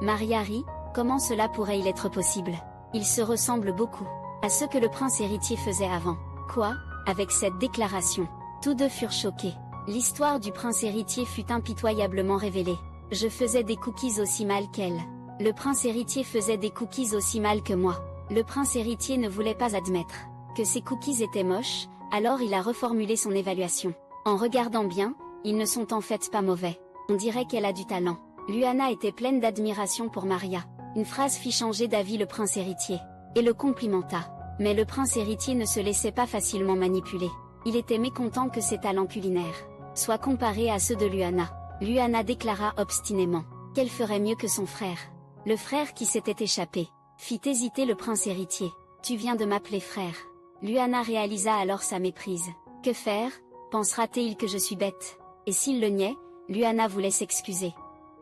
Maria rit, comment cela pourrait-il être possible? Ils se ressemblent beaucoup à ce que le prince héritier faisait avant. Quoi? Avec cette déclaration, tous deux furent choqués. L'histoire du prince héritier fut impitoyablement révélée. Je faisais des cookies aussi mal qu'elle. Le prince héritier faisait des cookies aussi mal que moi. Le prince héritier ne voulait pas admettre que ces cookies étaient moches, alors il a reformulé son évaluation. En regardant bien, ils ne sont en fait pas mauvais. On dirait qu'elle a du talent. Luana était pleine d'admiration pour Maria. Une phrase fit changer d'avis le prince héritier, et le complimenta. Mais le prince héritier ne se laissait pas facilement manipuler. Il était mécontent que ses talents culinaires soient comparés à ceux de Luana. Luana déclara obstinément qu'elle ferait mieux que son frère. Le frère qui s'était échappé fit hésiter le prince héritier. Tu viens de m'appeler frère. Luana réalisa alors sa méprise. Que faire? Pensera-t-il que je suis bête? Et s'il le niait, Luana voulait s'excuser.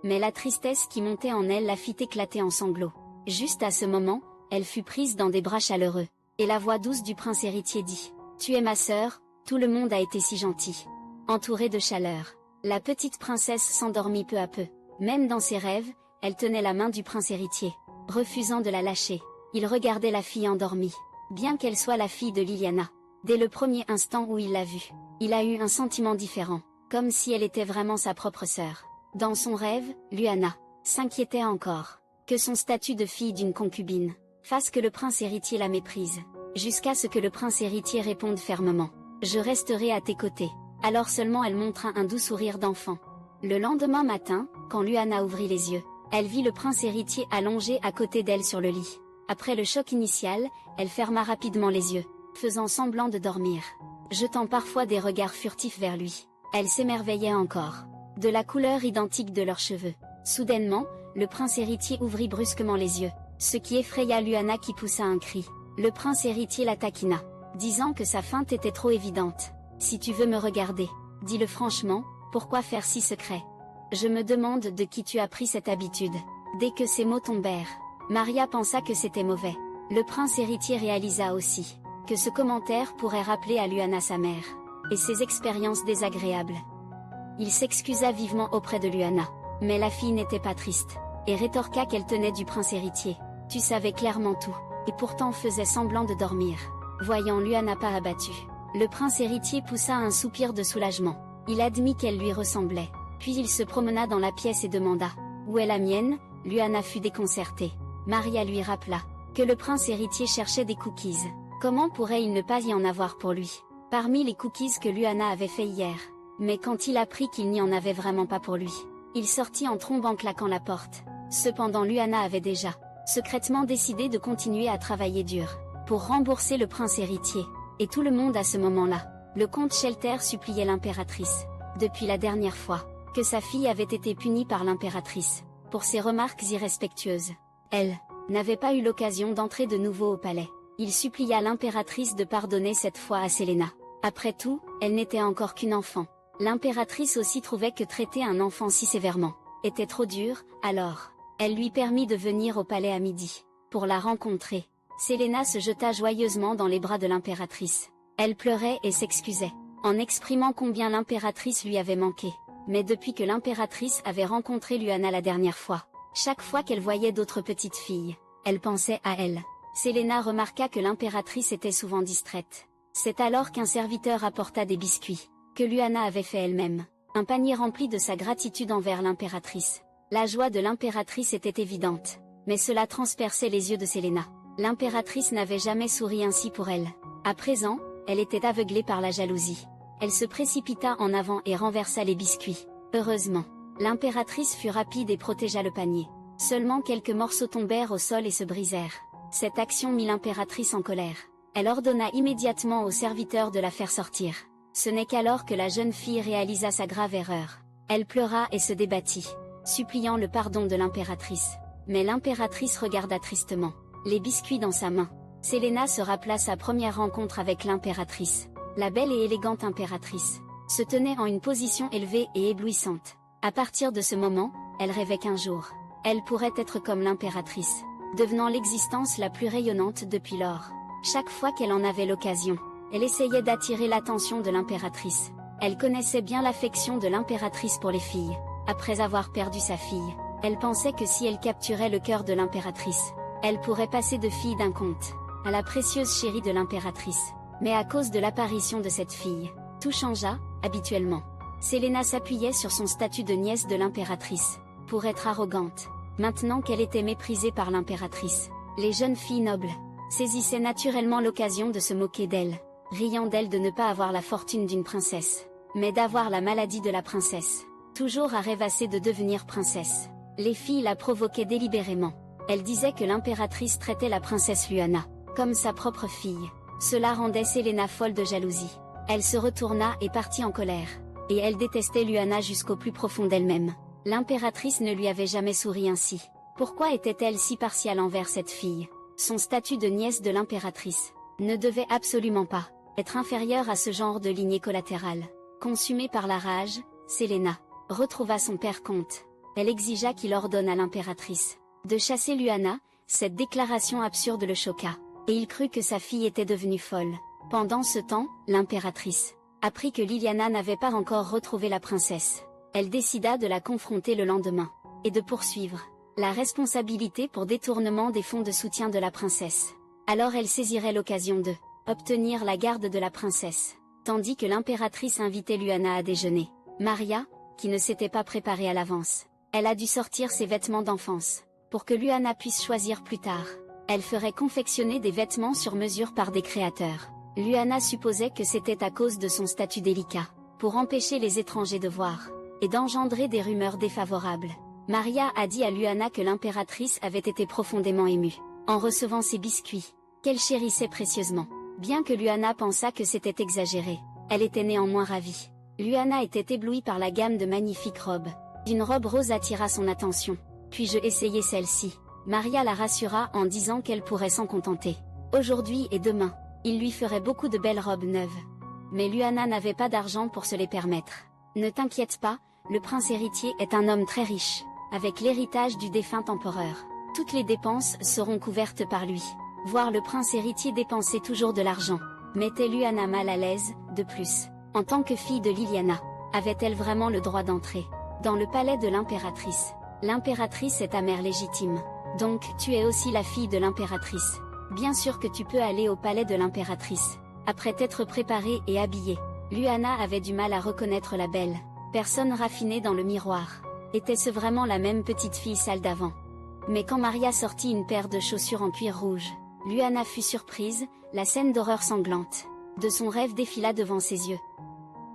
Mais la tristesse qui montait en elle la fit éclater en sanglots. Juste à ce moment, elle fut prise dans des bras chaleureux. Et la voix douce du prince héritier dit: Tu es ma sœur, tout le monde a été si gentil. Entourée de chaleur, la petite princesse s'endormit peu à peu. Même dans ses rêves, elle tenait la main du prince héritier, refusant de la lâcher. Il regardait la fille endormie, bien qu'elle soit la fille de Liliana. Dès le premier instant où il l'a vue, il a eu un sentiment différent, comme si elle était vraiment sa propre sœur. Dans son rêve, Luana s'inquiétait encore que son statut de fille d'une concubine fasse que le prince héritier la méprise, jusqu'à ce que le prince héritier réponde fermement: Je resterai à tes côtés. Alors seulement elle montra un doux sourire d'enfant. Le lendemain matin, quand Luana ouvrit les yeux, elle vit le prince héritier allongé à côté d'elle sur le lit. Après le choc initial, elle ferma rapidement les yeux, faisant semblant de dormir, jetant parfois des regards furtifs vers lui. Elle s'émerveillait encore de la couleur identique de leurs cheveux. Soudainement, le prince héritier ouvrit brusquement les yeux, ce qui effraya Luana qui poussa un cri. Le prince héritier la taquina, disant que sa feinte était trop évidente. Si tu veux me regarder, dis-le franchement, pourquoi faire si secret? Je me demande de qui tu as pris cette habitude. Dès que ces mots tombèrent, Maria pensa que c'était mauvais. Le prince héritier réalisa aussi que ce commentaire pourrait rappeler à Luana sa mère et ses expériences désagréables. Il s'excusa vivement auprès de Luana, mais la fille n'était pas triste, et rétorqua qu'elle tenait du prince héritier. Tu savais clairement tout, et pourtant faisait semblant de dormir. Voyant Luana pas abattue, le prince héritier poussa un soupir de soulagement. Il admit qu'elle lui ressemblait, puis il se promena dans la pièce et demanda: Où est la mienne? Luana fut déconcertée. Maria lui rappela que le prince héritier cherchait des cookies. Comment pourrait-il ne pas y en avoir pour lui, parmi les cookies que Luana avait fait hier? Mais quand il apprit qu'il n'y en avait vraiment pas pour lui, il sortit en trombe en claquant la porte. Cependant Luana avait déjà secrètement décidé de continuer à travailler dur pour rembourser le prince héritier. Et tout le monde à ce moment-là, le comte Shelter suppliait l'impératrice, depuis la dernière fois, que sa fille avait été punie par l'impératrice pour ses remarques irrespectueuses. Elle n'avait pas eu l'occasion d'entrer de nouveau au palais. Il supplia l'impératrice de pardonner cette fois à Selena. Après tout, elle n'était encore qu'une enfant. L'impératrice aussi trouvait que traiter un enfant si sévèrement était trop dur, alors elle lui permit de venir au palais à midi pour la rencontrer. Selena se jeta joyeusement dans les bras de l'impératrice. Elle pleurait et s'excusait, en exprimant combien l'impératrice lui avait manqué. Mais depuis que l'impératrice avait rencontré Luana la dernière fois, chaque fois qu'elle voyait d'autres petites filles, elle pensait à elle. Selena remarqua que l'impératrice était souvent distraite. C'est alors qu'un serviteur apporta des biscuits, que Luana avait fait elle-même, un panier rempli de sa gratitude envers l'impératrice. La joie de l'impératrice était évidente, mais cela transperçait les yeux de Selena. L'impératrice n'avait jamais souri ainsi pour elle. À présent, elle était aveuglée par la jalousie. Elle se précipita en avant et renversa les biscuits. Heureusement, l'impératrice fut rapide et protégea le panier. Seulement quelques morceaux tombèrent au sol et se brisèrent. Cette action mit l'impératrice en colère. Elle ordonna immédiatement aux serviteurs de la faire sortir. Ce n'est qu'alors que la jeune fille réalisa sa grave erreur. Elle pleura et se débattit, suppliant le pardon de l'impératrice. Mais l'impératrice regarda tristement, les biscuits dans sa main. Selena se rappela sa première rencontre avec l'impératrice. La belle et élégante impératrice se tenait en une position élevée et éblouissante. À partir de ce moment, elle rêvait qu'un jour, elle pourrait être comme l'impératrice, devenant l'existence la plus rayonnante depuis lors. Chaque fois qu'elle en avait l'occasion, elle essayait d'attirer l'attention de l'impératrice. Elle connaissait bien l'affection de l'impératrice pour les filles. Après avoir perdu sa fille, elle pensait que si elle capturait le cœur de l'impératrice, elle pourrait passer de fille d'un comte à la précieuse chérie de l'impératrice. Mais à cause de l'apparition de cette fille, tout changea. Habituellement, Selena s'appuyait sur son statut de nièce de l'impératrice pour être arrogante. Maintenant qu'elle était méprisée par l'impératrice, les jeunes filles nobles saisissaient naturellement l'occasion de se moquer d'elle, riant d'elle de ne pas avoir la fortune d'une princesse, mais d'avoir la maladie de la princesse, toujours à rêvasser de devenir princesse. Les filles la provoquaient délibérément. Elles disaient que l'impératrice traitait la princesse Luana comme sa propre fille. Cela rendait Selena folle de jalousie. Elle se retourna et partit en colère. Et elle détestait Luana jusqu'au plus profond d'elle-même. L'impératrice ne lui avait jamais souri ainsi. Pourquoi était-elle si partiale envers cette fille? Son statut de nièce de l'impératrice ne devait absolument pas être inférieur à ce genre de lignée collatérale. Consumée par la rage, Selena retrouva son père comte. Elle exigea qu'il ordonne à l'impératrice de chasser Luana. Cette déclaration absurde le choqua, et il crut que sa fille était devenue folle. Pendant ce temps, l'impératrice apprit que Liliana n'avait pas encore retrouvé la princesse. Elle décida de la confronter le lendemain, et de poursuivre la responsabilité pour détournement des fonds de soutien de la princesse. Alors elle saisirait l'occasion de obtenir la garde de la princesse, tandis que l'impératrice invitait Luana à déjeuner. Maria, qui ne s'était pas préparée à l'avance, elle a dû sortir ses vêtements d'enfance, pour que Luana puisse choisir plus tard. Elle ferait confectionner des vêtements sur mesure par des créateurs. Luana supposait que c'était à cause de son statut délicat, pour empêcher les étrangers de voir, et d'engendrer des rumeurs défavorables. Maria a dit à Luana que l'impératrice avait été profondément émue, en recevant ces biscuits, qu'elle chérissait précieusement. Bien que Luana pensât que c'était exagéré, elle était néanmoins ravie. Luana était éblouie par la gamme de magnifiques robes. Une robe rose attira son attention. Puis-je essayer celle-ci? Maria la rassura en disant qu'elle pourrait s'en contenter. Aujourd'hui et demain, il lui ferait beaucoup de belles robes neuves. Mais Luana n'avait pas d'argent pour se les permettre. Ne t'inquiète pas, le prince héritier est un homme très riche, avec l'héritage du défunt empereur. Toutes les dépenses seront couvertes par lui. Voir le prince héritier dépenser toujours de l'argent mettait Luana mal à l'aise. De plus, en tant que fille de Liliana, avait-elle vraiment le droit d'entrer dans le palais de l'impératrice? L'impératrice est ta mère légitime. Donc tu es aussi la fille de l'impératrice. Bien sûr que tu peux aller au palais de l'impératrice. Après t'être préparée et habillée, Luana avait du mal à reconnaître la belle personne raffinée dans le miroir. Était-ce vraiment la même petite fille sale d'avant? Mais quand Maria sortit une paire de chaussures en cuir rouge, Luana fut surprise. La scène d'horreur sanglante de son rêve défila devant ses yeux.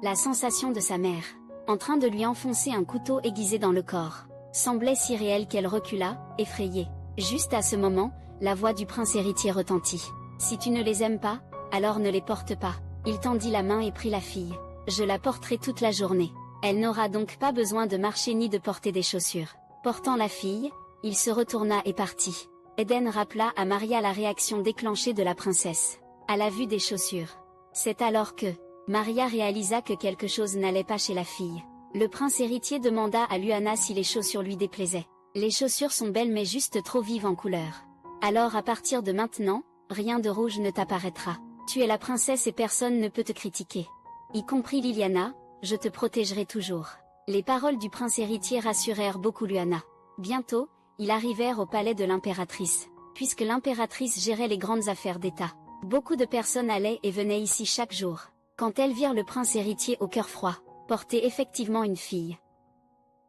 La sensation de sa mère, en train de lui enfoncer un couteau aiguisé dans le corps, semblait si réelle qu'elle recula, effrayée. Juste à ce moment, la voix du prince héritier retentit. Si tu ne les aimes pas, alors ne les porte pas. Il tendit la main et prit la fille. Je la porterai toute la journée. Elle n'aura donc pas besoin de marcher ni de porter des chaussures. Portant la fille, il se retourna et partit. Eden rappela à Maria la réaction déclenchée de la princesse à la vue des chaussures. C'est alors que Maria réalisa que quelque chose n'allait pas chez la fille. Le prince héritier demanda à Luana si les chaussures lui déplaisaient. Les chaussures sont belles mais juste trop vives en couleur. Alors à partir de maintenant, rien de rouge ne t'apparaîtra. Tu es la princesse et personne ne peut te critiquer. Y compris Liliana, je te protégerai toujours. Les paroles du prince héritier rassurèrent beaucoup Luana. Bientôt, ils arrivèrent au palais de l'impératrice, puisque l'impératrice gérait les grandes affaires d'État. Beaucoup de personnes allaient et venaient ici chaque jour. Quand elles virent le prince héritier au cœur froid, porter effectivement une fille,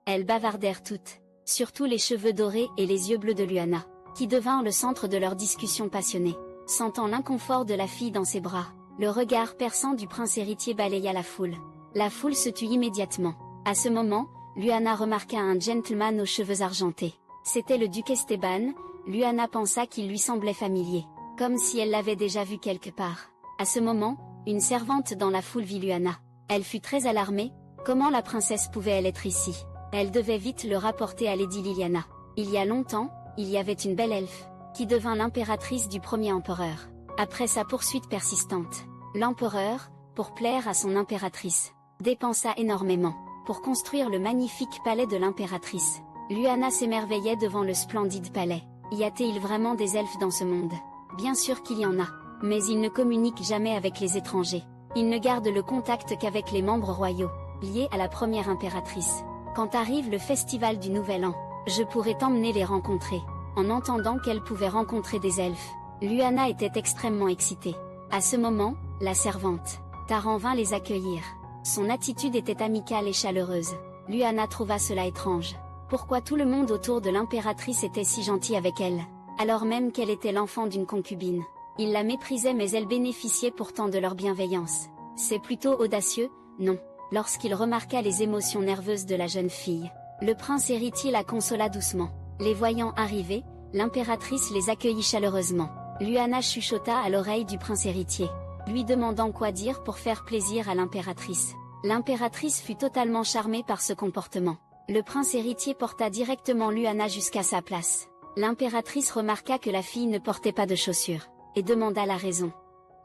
elles bavardèrent toutes, surtout les cheveux dorés et les yeux bleus de Luana, qui devinrent le centre de leur discussion passionnée. Sentant l'inconfort de la fille dans ses bras, le regard perçant du prince héritier balaya la foule. La foule se tut immédiatement. À ce moment, Luana remarqua un gentleman aux cheveux argentés. C'était le duc Esteban. Luana pensa qu'il lui semblait familier. comme si elle l'avait déjà vu quelque part. À ce moment, une servante dans la foule vit Lyanna. Elle fut très alarmée, comment la princesse pouvait-elle être ici? Elle devait vite le rapporter à Lady Liliana. Il y a longtemps, il y avait une belle elfe, qui devint l'impératrice du premier empereur. Après sa poursuite persistante, l'empereur, pour plaire à son impératrice, dépensa énormément pour construire le magnifique palais de l'impératrice. Lyanna s'émerveillait devant le splendide palais. Y a-t-il vraiment des elfes dans ce monde? Bien sûr qu'il y en a, mais ils ne communiquent jamais avec les étrangers. Ils ne gardent le contact qu'avec les membres royaux, liés à la première impératrice. Quand arrive le festival du Nouvel An, je pourrais t'emmener les rencontrer. En entendant qu'elle pouvait rencontrer des elfes, Lyanna était extrêmement excitée. À ce moment, la servante, Taran, vint les accueillir. Son attitude était amicale et chaleureuse. Lyanna trouva cela étrange. Pourquoi tout le monde autour de l'impératrice était si gentil avec elle, alors même qu'elle était l'enfant d'une concubine? Ils la méprisaient mais elle bénéficiait pourtant de leur bienveillance. C'est plutôt audacieux, non? Lorsqu'il remarqua les émotions nerveuses de la jeune fille, le prince héritier la consola doucement. Les voyant arriver, l'impératrice les accueillit chaleureusement. Lyanna chuchota à l'oreille du prince héritier, lui demandant quoi dire pour faire plaisir à l'impératrice. L'impératrice fut totalement charmée par ce comportement. Le prince héritier porta directement Lyanna jusqu'à sa place. L'impératrice remarqua que la fille ne portait pas de chaussures, et demanda la raison.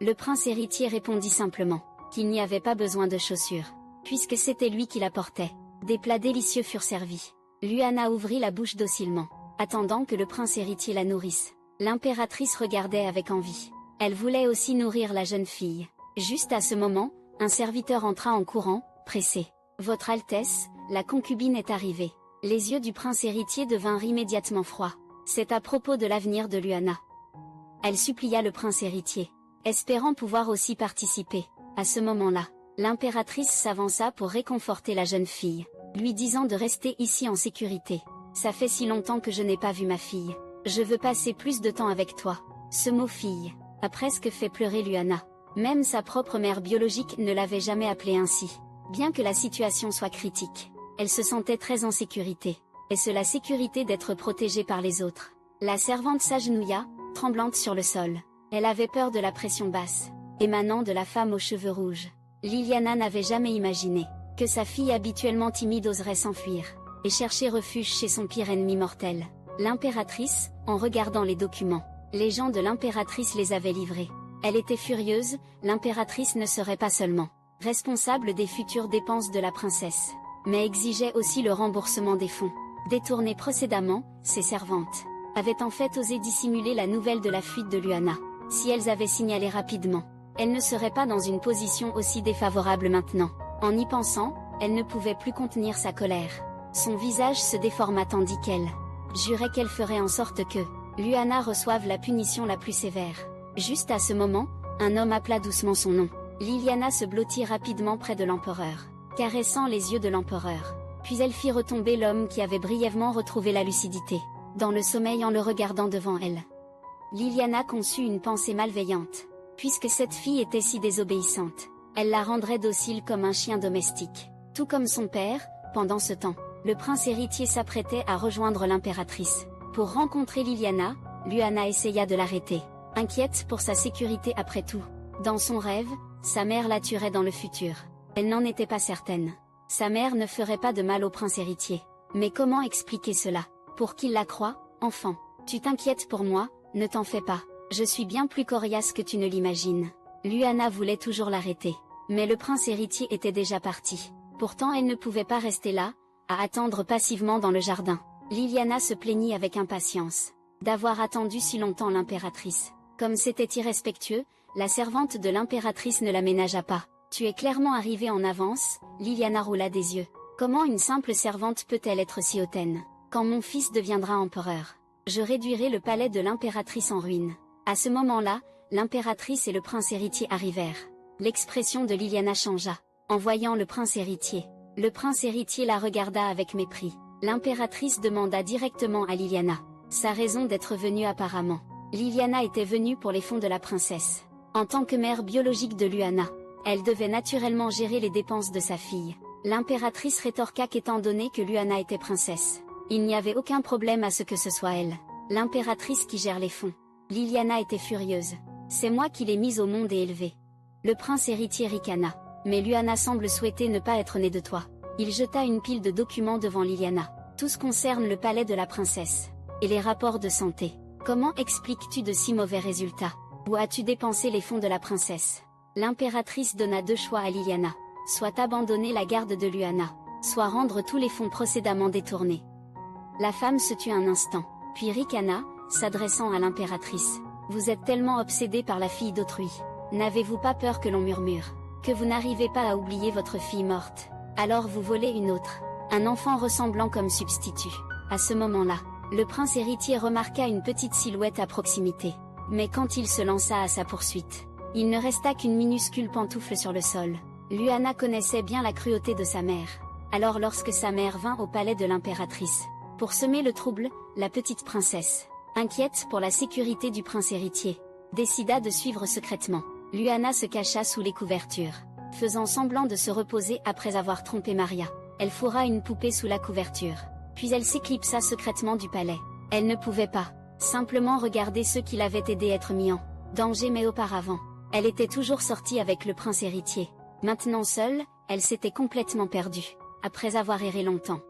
Le prince héritier répondit simplement qu'il n'y avait pas besoin de chaussures, puisque c'était lui qui la portait. Des plats délicieux furent servis. Lyanna ouvrit la bouche docilement, attendant que le prince héritier la nourrisse. L'impératrice regardait avec envie. Elle voulait aussi nourrir la jeune fille. Juste à ce moment, un serviteur entra en courant, pressé. « Votre Altesse, la concubine est arrivée. » Les yeux du prince héritier devinrent immédiatement froids. C'est à propos de l'avenir de Lyanna. Elle supplia le prince héritier, espérant pouvoir aussi participer. À ce moment-là, l'impératrice s'avança pour réconforter la jeune fille, lui disant de rester ici en sécurité. « Ça fait si longtemps que je n'ai pas vu ma fille. Je veux passer plus de temps avec toi. » Ce mot « fille » a presque fait pleurer Lyanna. Même sa propre mère biologique ne l'avait jamais appelée ainsi. Bien que la situation soit critique, elle se sentait très en sécurité. Est-ce la sécurité d'être protégée par les autres? La servante s'agenouilla, tremblante sur le sol. Elle avait peur de la pression basse, émanant de la femme aux cheveux rouges. Liliana n'avait jamais imaginé que sa fille habituellement timide oserait s'enfuir et chercher refuge chez son pire ennemi mortel. L'impératrice, en regardant les documents, les gens de l'impératrice les avaient livrés. Elle était furieuse, l'impératrice ne serait pas seulement responsable des futures dépenses de la princesse, mais exigeait aussi le remboursement des fonds détournés précédemment. Ses servantes avaient en fait osé dissimuler la nouvelle de la fuite de Lyanna. Si elles avaient signalé rapidement, elle ne serait pas dans une position aussi défavorable maintenant. En y pensant, elle ne pouvait plus contenir sa colère. Son visage se déforma tandis qu'elle jurait qu'elle ferait en sorte que Lyanna reçoive la punition la plus sévère. Juste à ce moment, un homme appela doucement son nom. Liliana se blottit rapidement près de l'empereur, caressant les yeux de l'empereur. Puis elle fit retomber l'homme qui avait brièvement retrouvé la lucidité, dans le sommeil en le regardant devant elle. Liliana conçut une pensée malveillante. Puisque cette fille était si désobéissante, elle la rendrait docile comme un chien domestique. Tout comme son père, pendant ce temps, le prince héritier s'apprêtait à rejoindre l'impératrice. Pour rencontrer Liliana, Lyanna essaya de l'arrêter, inquiète pour sa sécurité après tout. Dans son rêve, sa mère la tuerait dans le futur. Elle n'en était pas certaine. Sa mère ne ferait pas de mal au prince héritier. Mais comment expliquer cela? Pour qu'il la croie? Enfant, tu t'inquiètes pour moi, ne t'en fais pas. Je suis bien plus coriace que tu ne l'imagines. Lyanna voulait toujours l'arrêter. Mais le prince héritier était déjà parti. Pourtant elle ne pouvait pas rester là, à attendre passivement dans le jardin. Liliana se plaignit avec impatience d'avoir attendu si longtemps l'impératrice. Comme c'était irrespectueux, la servante de l'impératrice ne la ménagea pas. Tu es clairement arrivée en avance, Liliana roula des yeux. Comment une simple servante peut-elle être si hautaine? Quand mon fils deviendra empereur, je réduirai le palais de l'impératrice en ruine. À ce moment-là, l'impératrice et le prince héritier arrivèrent. L'expression de Liliana changea, en voyant le prince héritier. Le prince héritier la regarda avec mépris. L'impératrice demanda directement à Liliana sa raison d'être venue apparemment. Liliana était venue pour les fonds de la princesse. En tant que mère biologique de Lyanna, elle devait naturellement gérer les dépenses de sa fille. L'impératrice rétorqua qu'étant donné que Lyanna était princesse, il n'y avait aucun problème à ce que ce soit elle, l'impératrice qui gère les fonds. Liliana était furieuse. C'est moi qui l'ai mise au monde et élevée. Le prince héritier ricana. Mais Lyanna semble souhaiter ne pas être né de toi. Il jeta une pile de documents devant Liliana. Tout ce concerne le palais de la princesse. Et les rapports de santé. Comment expliques-tu de si mauvais résultats? Où as-tu dépensé les fonds de la princesse? L'impératrice donna 2 choix à Liliana. Soit abandonner la garde de Lyanna, soit rendre tous les fonds précédemment détournés. La femme se tut un instant, puis ricana, s'adressant à l'impératrice. Vous êtes tellement obsédée par la fille d'autrui. N'avez-vous pas peur que l'on murmure que vous n'arrivez pas à oublier votre fille morte? Alors vous volez une autre, un enfant ressemblant comme substitut. À ce moment-là, le prince héritier remarqua une petite silhouette à proximité. Mais quand il se lança à sa poursuite, il ne resta qu'une minuscule pantoufle sur le sol. Lyanna connaissait bien la cruauté de sa mère. Alors lorsque sa mère vint au palais de l'impératrice, pour semer le trouble, la petite princesse, inquiète pour la sécurité du prince héritier, décida de suivre secrètement. Lyanna se cacha sous les couvertures, faisant semblant de se reposer après avoir trompé Maria. Elle fourra une poupée sous la couverture, puis elle s'éclipsa secrètement du palais. Elle ne pouvait pas, simplement regarder ceux qui l'avaient aidé à être mis en danger, mais auparavant, elle était toujours sortie avec le prince héritier. Maintenant seule, elle s'était complètement perdue, après avoir erré longtemps.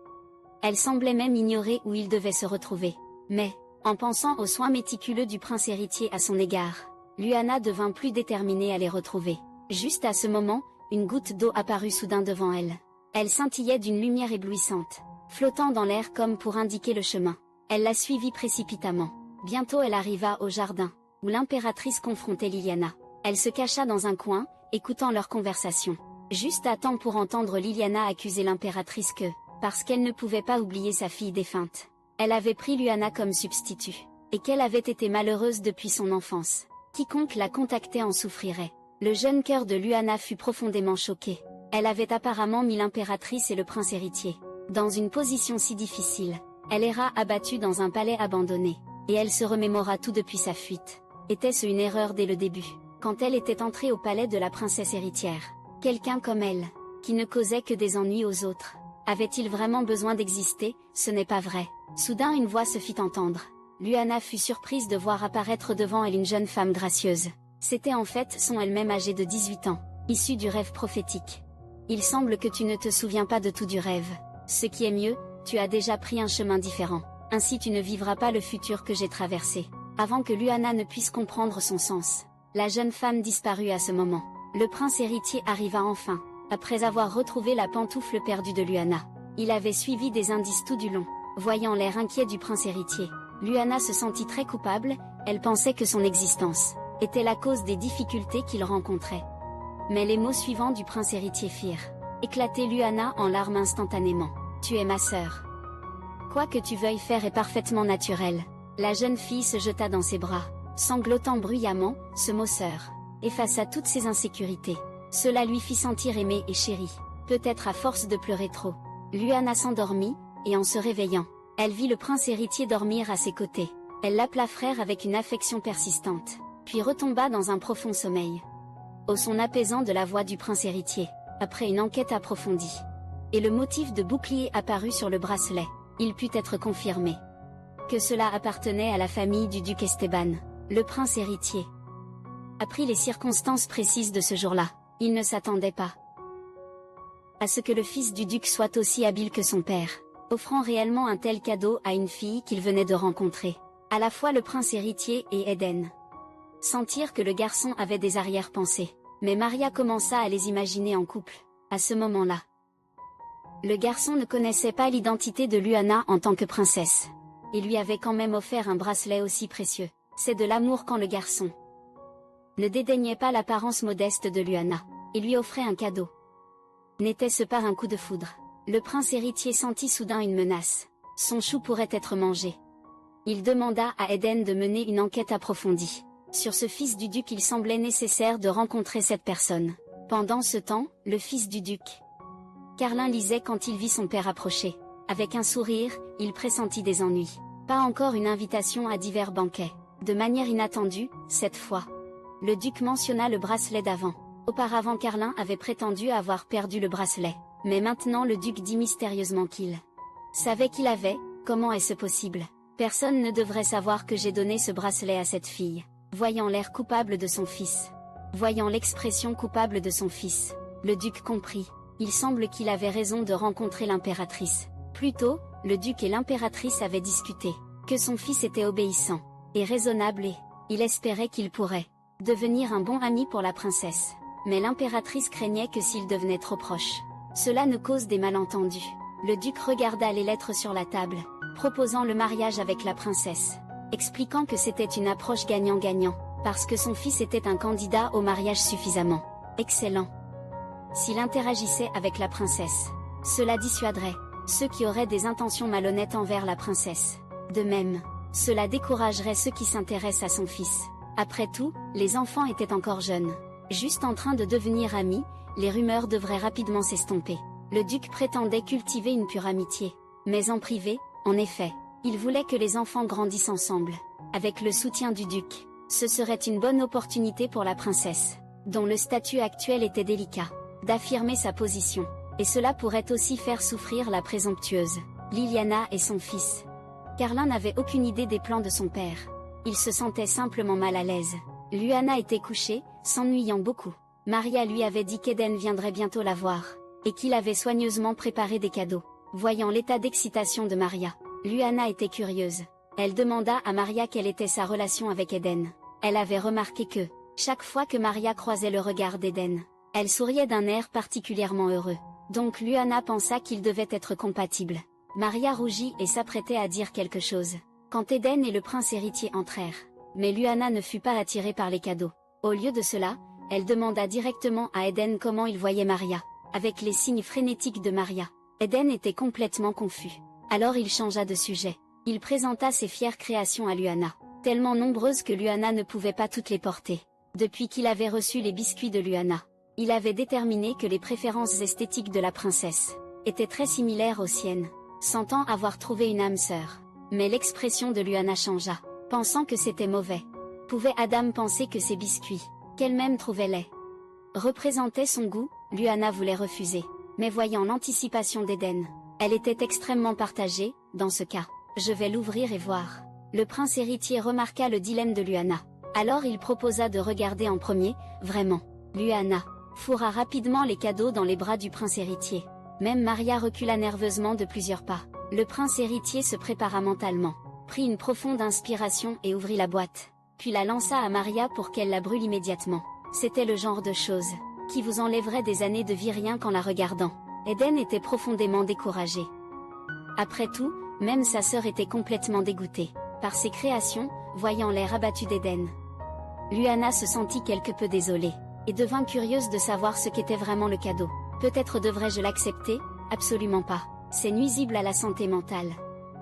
Elle semblait même ignorer où il devait se retrouver. Mais, en pensant aux soins méticuleux du prince héritier à son égard, Lyanna devint plus déterminée à les retrouver. Juste à ce moment, une goutte d'eau apparut soudain devant elle. Elle scintillait d'une lumière éblouissante, flottant dans l'air comme pour indiquer le chemin. Elle la suivit précipitamment. Bientôt elle arriva au jardin, où l'impératrice confrontait Liliana. Elle se cacha dans un coin, écoutant leur conversation. Juste à temps pour entendre Liliana accuser l'impératrice que, parce qu'elle ne pouvait pas oublier sa fille défunte, elle avait pris Lyanna comme substitut, et qu'elle avait été malheureuse depuis son enfance. Quiconque la contactait en souffrirait. Le jeune cœur de Lyanna fut profondément choqué. Elle avait apparemment mis l'impératrice et le prince héritier dans une position si difficile. Elle erra abattue dans un palais abandonné, et elle se remémora tout depuis sa fuite. Était-ce une erreur dès le début, quand elle était entrée au palais de la princesse héritière? Quelqu'un comme elle, qui ne causait que des ennuis aux autres, avait-il vraiment besoin d'exister? Ce n'est pas vrai. Soudain une voix se fit entendre. Lyanna fut surprise de voir apparaître devant elle une jeune femme gracieuse. C'était en fait son elle-même âgée de 18 ans, issue du rêve prophétique. Il semble que tu ne te souviens pas de tout du rêve. Ce qui est mieux, tu as déjà pris un chemin différent. Ainsi tu ne vivras pas le futur que j'ai traversé. Avant que Lyanna ne puisse comprendre son sens, la jeune femme disparut à ce moment. Le prince héritier arriva enfin, après avoir retrouvé la pantoufle perdue de Lyanna. Il avait suivi des indices tout du long. Voyant l'air inquiet du prince héritier, Lyanna se sentit très coupable. Elle pensait que son existence était la cause des difficultés qu'il rencontrait. Mais les mots suivants du prince héritier firent éclater Lyanna en larmes instantanément. Tu es ma sœur. Quoi que tu veuilles faire est parfaitement naturel. La jeune fille se jeta dans ses bras, sanglotant bruyamment. Ce mot sœur effaça toutes ses insécurités. Cela lui fit sentir aimée et chérie. Peut-être à force de pleurer trop, Lyanna s'endormit, et en se réveillant, elle vit le prince héritier dormir à ses côtés. Elle l'appela frère avec une affection persistante, puis retomba dans un profond sommeil. Au son apaisant de la voix du prince héritier, après une enquête approfondie, et le motif de bouclier apparut sur le bracelet, il put être confirmé que cela appartenait à la famille du duc Esteban. Le prince héritier apprit les circonstances précises de ce jour-là. Il ne s'attendait pas à ce que le fils du duc soit aussi habile que son père, offrant réellement un tel cadeau à une fille qu'il venait de rencontrer. À la fois le prince héritier et Eden sentirent que le garçon avait des arrière-pensées, mais Maria commença à les imaginer en couple. À ce moment-là, le garçon ne connaissait pas l'identité de Lyanna en tant que princesse, et lui avait quand même offert un bracelet aussi précieux. C'est de l'amour quand le garçon ne dédaignait pas l'apparence modeste de Lyanna, et lui offrait un cadeau. N'était-ce pas un coup de foudre? Le prince héritier sentit soudain une menace. Son chou pourrait être mangé. Il demanda à Eden de mener une enquête approfondie. Sur ce fils du duc, il semblait nécessaire de rencontrer cette personne. Pendant ce temps, le fils du duc, Carlin, lisait quand il vit son père approcher. Avec un sourire, il pressentit des ennuis. Pas encore une invitation à divers banquets. De manière inattendue, cette fois, le duc mentionna le bracelet d'avant. Auparavant Carlin avait prétendu avoir perdu le bracelet. Mais maintenant le duc dit mystérieusement qu'il savait qu'il avait. Comment est-ce possible? Personne ne devrait savoir que j'ai donné ce bracelet à cette fille. Voyant l'air coupable de son fils. Voyant l'expression coupable de son fils, le duc comprit. Il semble qu'il avait raison de rencontrer l'impératrice. Plus tôt, le duc et l'impératrice avaient discuté, que son fils était obéissant et raisonnable et il espérait qu'il pourrait devenir un bon ami pour la princesse. Mais l'impératrice craignait que s'il devenait trop proche, cela ne cause des malentendus. Le duc regarda les lettres sur la table, proposant le mariage avec la princesse, expliquant que c'était une approche gagnant-gagnant, parce que son fils était un candidat au mariage suffisamment excellent. S'il interagissait avec la princesse, cela dissuaderait ceux qui auraient des intentions malhonnêtes envers la princesse. De même, cela découragerait ceux qui s'intéressent à son fils. Après tout, les enfants étaient encore jeunes, juste en train de devenir amis, les rumeurs devraient rapidement s'estomper. Le duc prétendait cultiver une pure amitié. Mais en privé, en effet, il voulait que les enfants grandissent ensemble. Avec le soutien du duc, ce serait une bonne opportunité pour la princesse, dont le statut actuel était délicat, d'affirmer sa position. Et cela pourrait aussi faire souffrir la présomptueuse Liliana et son fils. Car l'un n'avait aucune idée des plans de son père. Il se sentait simplement mal à l'aise. Lyanna était couchée, s'ennuyant beaucoup. Maria lui avait dit qu'Eden viendrait bientôt la voir, et qu'il avait soigneusement préparé des cadeaux. Voyant l'état d'excitation de Maria, Lyanna était curieuse. Elle demanda à Maria quelle était sa relation avec Eden. Elle avait remarqué que, chaque fois que Maria croisait le regard d'Eden, elle souriait d'un air particulièrement heureux. Donc Lyanna pensa qu'ils devaient être compatibles. Maria rougit et s'apprêtait à dire quelque chose, quand Eden et le prince héritier entrèrent. Mais Lyanna ne fut pas attirée par les cadeaux. Au lieu de cela, elle demanda directement à Eden comment il voyait Maria, avec les signes frénétiques de Maria. Eden était complètement confus. Alors il changea de sujet. Il présenta ses fières créations à Lyanna, tellement nombreuses que Lyanna ne pouvait pas toutes les porter. Depuis qu'il avait reçu les biscuits de Lyanna, il avait déterminé que les préférences esthétiques de la princesse étaient très similaires aux siennes, sentant avoir trouvé une âme sœur. Mais l'expression de Lyanna changea, pensant que c'était mauvais. Pouvait Adam penser que ces biscuits, qu'elle-même trouvait laids, représentaient son goût? Lyanna voulait refuser. Mais voyant l'anticipation d'Eden, elle était extrêmement partagée. Dans ce cas, je vais l'ouvrir et voir. Le prince héritier remarqua le dilemme de Lyanna. Alors il proposa de regarder en premier. Vraiment, Lyanna fourra rapidement les cadeaux dans les bras du prince héritier. Même Maria recula nerveusement de plusieurs pas. Le prince héritier se prépara mentalement, prit une profonde inspiration et ouvrit la boîte, puis la lança à Maria pour qu'elle la brûle immédiatement. C'était le genre de chose qui vous enlèverait des années de vie rien qu'en la regardant. Eden était profondément découragé. Après tout, même sa sœur était complètement dégoûtée par ses créations, voyant l'air abattu d'Eden. Lyanna se sentit quelque peu désolée, et devint curieuse de savoir ce qu'était vraiment le cadeau. Peut-être devrais-je l'accepter? Absolument pas. C'est nuisible à la santé mentale.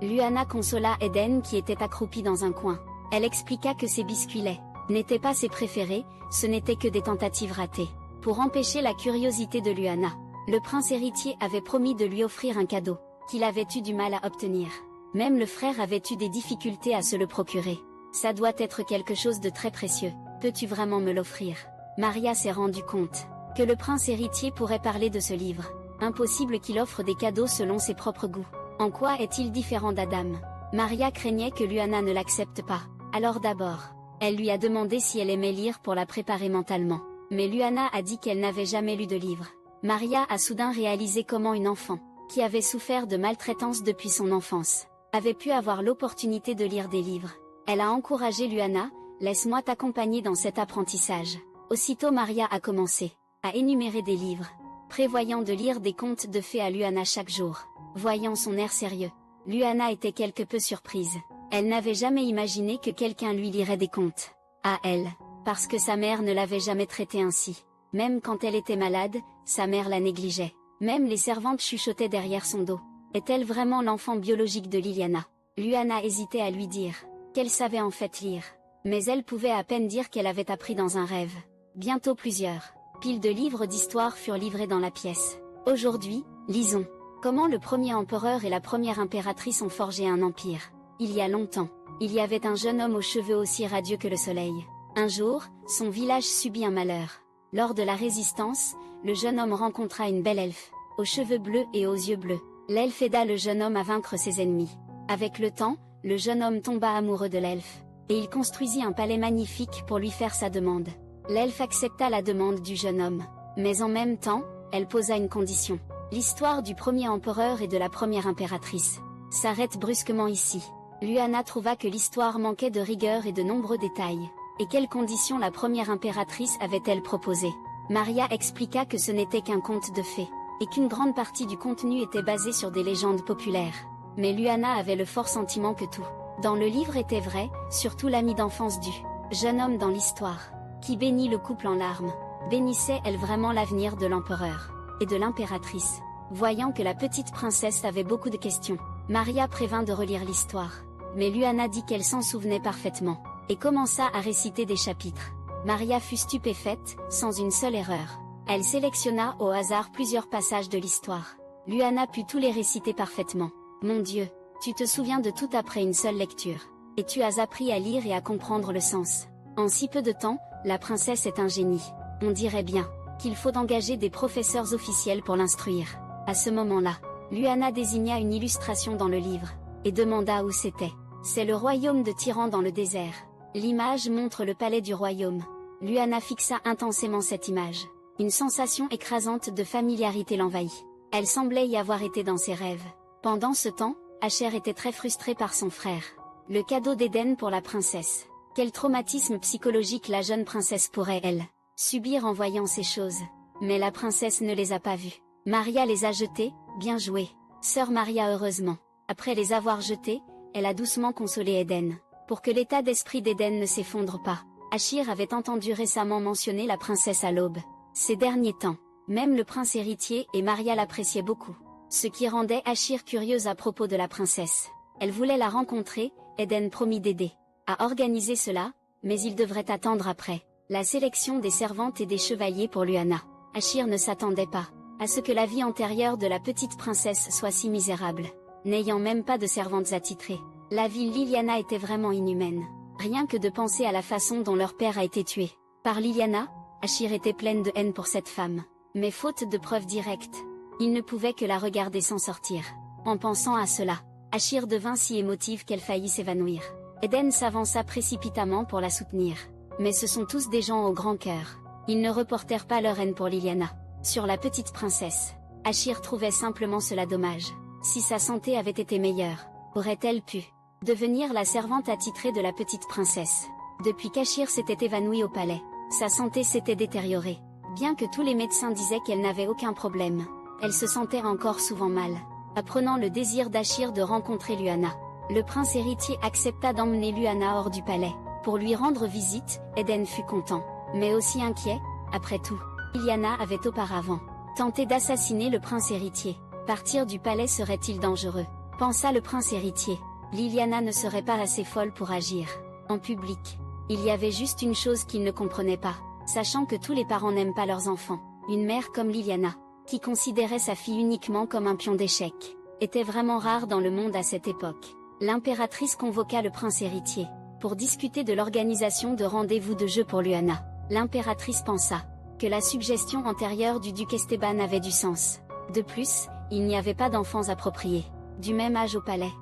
Lyanna consola Eden qui était accroupi dans un coin. Elle expliqua que ses biscuits laids n'étaient pas ses préférés, ce n'étaient que des tentatives ratées. Pour empêcher la curiosité de Lyanna, le prince héritier avait promis de lui offrir un cadeau, qu'il avait eu du mal à obtenir. Même le frère avait eu des difficultés à se le procurer. Ça doit être quelque chose de très précieux. Peux-tu vraiment me l'offrir? Maria s'est rendu compte que le prince héritier pourrait parler de ce livre. Impossible qu'il offre des cadeaux selon ses propres goûts. En quoi est-il différent d'Adam? Maria craignait que Lyanna ne l'accepte pas. Alors d'abord, elle lui a demandé si elle aimait lire pour la préparer mentalement. Mais Lyanna a dit qu'elle n'avait jamais lu de livre. Maria a soudain réalisé comment une enfant, qui avait souffert de maltraitance depuis son enfance, avait pu avoir l'opportunité de lire des livres. Elle a encouragé Lyanna, laisse-moi t'accompagner dans cet apprentissage. Aussitôt Maria a commencé à énumérer des livres, prévoyant de lire des contes de fées à Lyanna chaque jour. Voyant son air sérieux, Lyanna était quelque peu surprise. Elle n'avait jamais imaginé que quelqu'un lui lirait des contes à elle, parce que sa mère ne l'avait jamais traitée ainsi. Même quand elle était malade, sa mère la négligeait. Même les servantes chuchotaient derrière son dos. Est-elle vraiment l'enfant biologique de Liliana? Lyanna hésitait à lui dire qu'elle savait en fait lire. Mais elle pouvait à peine dire qu'elle avait appris dans un rêve. Bientôt plusieurs piles de livres d'histoire furent livrés dans la pièce. Aujourd'hui, lisons comment le premier empereur et la première impératrice ont forgé un empire. Il y a longtemps, il y avait un jeune homme aux cheveux aussi radieux que le soleil. Un jour, son village subit un malheur. Lors de la résistance, le jeune homme rencontra une belle elfe, aux cheveux bleus et aux yeux bleus. L'elfe aida le jeune homme à vaincre ses ennemis. Avec le temps, le jeune homme tomba amoureux de l'elfe, et il construisit un palais magnifique pour lui faire sa demande. L'elfe accepta la demande du jeune homme, mais en même temps, elle posa une condition. L'histoire du premier empereur et de la première impératrice s'arrête brusquement ici. Lyanna trouva que l'histoire manquait de rigueur et de nombreux détails. Et quelles conditions la première impératrice avait-elle proposées? Maria expliqua que ce n'était qu'un conte de fées, et qu'une grande partie du contenu était basée sur des légendes populaires. Mais Lyanna avait le fort sentiment que tout dans le livre était vrai, surtout l'ami d'enfance du jeune homme dans l'histoire, qui bénit le couple en larmes. Bénissait-elle vraiment l'avenir de l'empereur et de l'impératrice? Voyant que la petite princesse avait beaucoup de questions, Maria prévint de relire l'histoire. Mais Lyanna dit qu'elle s'en souvenait parfaitement, et commença à réciter des chapitres. Maria fut stupéfaite, sans une seule erreur. Elle sélectionna au hasard plusieurs passages de l'histoire. Lyanna put tous les réciter parfaitement. Mon Dieu, tu te souviens de tout après une seule lecture. Et tu as appris à lire et à comprendre le sens. En si peu de temps, la princesse est un génie. On dirait bien qu'il faut engager des professeurs officiels pour l'instruire. À ce moment-là, Lyanna désigna une illustration dans le livre, et demanda où c'était. C'est le royaume de Tyran dans le désert. L'image montre le palais du royaume. Lyanna fixa intensément cette image. Une sensation écrasante de familiarité l'envahit. Elle semblait y avoir été dans ses rêves. Pendant ce temps, Asher était très frustré par son frère. Le cadeau d'Éden pour la princesse. Quel traumatisme psychologique la jeune princesse pourrait, elle, subir en voyant ces choses. Mais la princesse ne les a pas vues. Maria les a jetés, bien joué. Sœur Maria heureusement. Après les avoir jetés, elle a doucement consolé Éden. Pour que l'état d'esprit d'Éden ne s'effondre pas. Achir avait entendu récemment mentionner la princesse à l'aube. Ces derniers temps, même le prince héritier et Maria l'appréciaient beaucoup. Ce qui rendait Achir curieuse à propos de la princesse. Elle voulait la rencontrer, Éden promit d'aider à organiser cela, mais il devrait attendre après la sélection des servantes et des chevaliers pour Lyanna. Achir ne s'attendait pas à ce que la vie antérieure de la petite princesse soit si misérable. N'ayant même pas de servantes attitrées, la ville Liliana était vraiment inhumaine. Rien que de penser à la façon dont leur père a été tué par Liliana, Achir était pleine de haine pour cette femme. Mais faute de preuves directes, il ne pouvait que la regarder s'en sortir. En pensant à cela, Achir devint si émotive qu'elle faillit s'évanouir. Éden s'avança précipitamment pour la soutenir. Mais ce sont tous des gens au grand cœur. Ils ne reportèrent pas leur haine pour Liliana sur la petite princesse. Achir trouvait simplement cela dommage. Si sa santé avait été meilleure, aurait-elle pu devenir la servante attitrée de la petite princesse? Depuis qu'Achir s'était évanouie au palais, sa santé s'était détériorée. Bien que tous les médecins disaient qu'elle n'avait aucun problème, elle se sentait encore souvent mal. Apprenant le désir d'Achir de rencontrer Lyanna, le prince héritier accepta d'emmener Lyanna hors du palais. Pour lui rendre visite, Éden fut content, mais aussi inquiet. Après tout, Lyanna avait auparavant tenté d'assassiner le prince héritier. Partir du palais serait-il dangereux? Pensa le prince héritier. Lyanna ne serait pas assez folle pour agir en public. Il y avait juste une chose qu'il ne comprenait pas, sachant que tous les parents n'aiment pas leurs enfants. Une mère comme Lyanna, qui considérait sa fille uniquement comme un pion d'échec, était vraiment rare dans le monde à cette époque. L'impératrice convoqua le prince héritier pour discuter de l'organisation de rendez-vous de jeu pour Lyanna. L'impératrice pensa que la suggestion antérieure du duc Esteban avait du sens. De plus, il n'y avait pas d'enfants appropriés, du même âge au palais.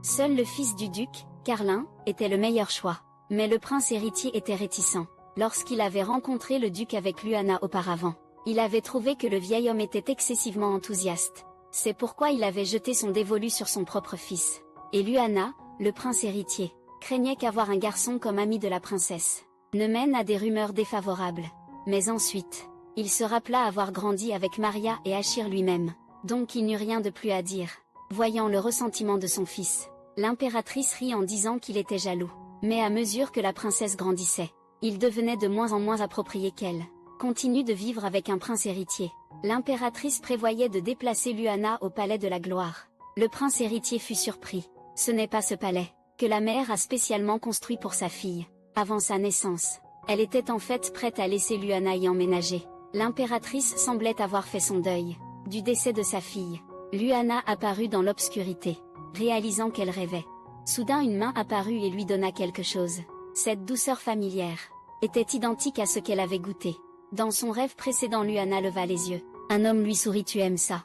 Seul le fils du duc, Carlin, était le meilleur choix. Mais le prince héritier était réticent. Lorsqu'il avait rencontré le duc avec Lyanna auparavant, il avait trouvé que le vieil homme était excessivement enthousiaste. C'est pourquoi il avait jeté son dévolu sur son propre fils. Et Lyanna, le prince héritier, craignait qu'avoir un garçon comme ami de la princesse ne mène à des rumeurs défavorables. Mais ensuite, il se rappela avoir grandi avec Maria et Achir lui-même, donc il n'eut rien de plus à dire. Voyant le ressentiment de son fils, l'impératrice rit en disant qu'il était jaloux. Mais à mesure que la princesse grandissait, il devenait de moins en moins approprié qu'elle continue de vivre avec un prince héritier. L'impératrice prévoyait de déplacer Lyanna au palais de la gloire. Le prince héritier fut surpris. Ce n'est pas ce palais que la mère a spécialement construit pour sa fille. Avant sa naissance, elle était en fait prête à laisser Lyanna y emménager. L'impératrice semblait avoir fait son deuil du décès de sa fille. Lyanna apparut dans l'obscurité, réalisant qu'elle rêvait. Soudain une main apparut et lui donna quelque chose. Cette douceur familière était identique à ce qu'elle avait goûté. Dans son rêve précédent, Lyanna leva les yeux. Un homme lui sourit. Tu aimes ça?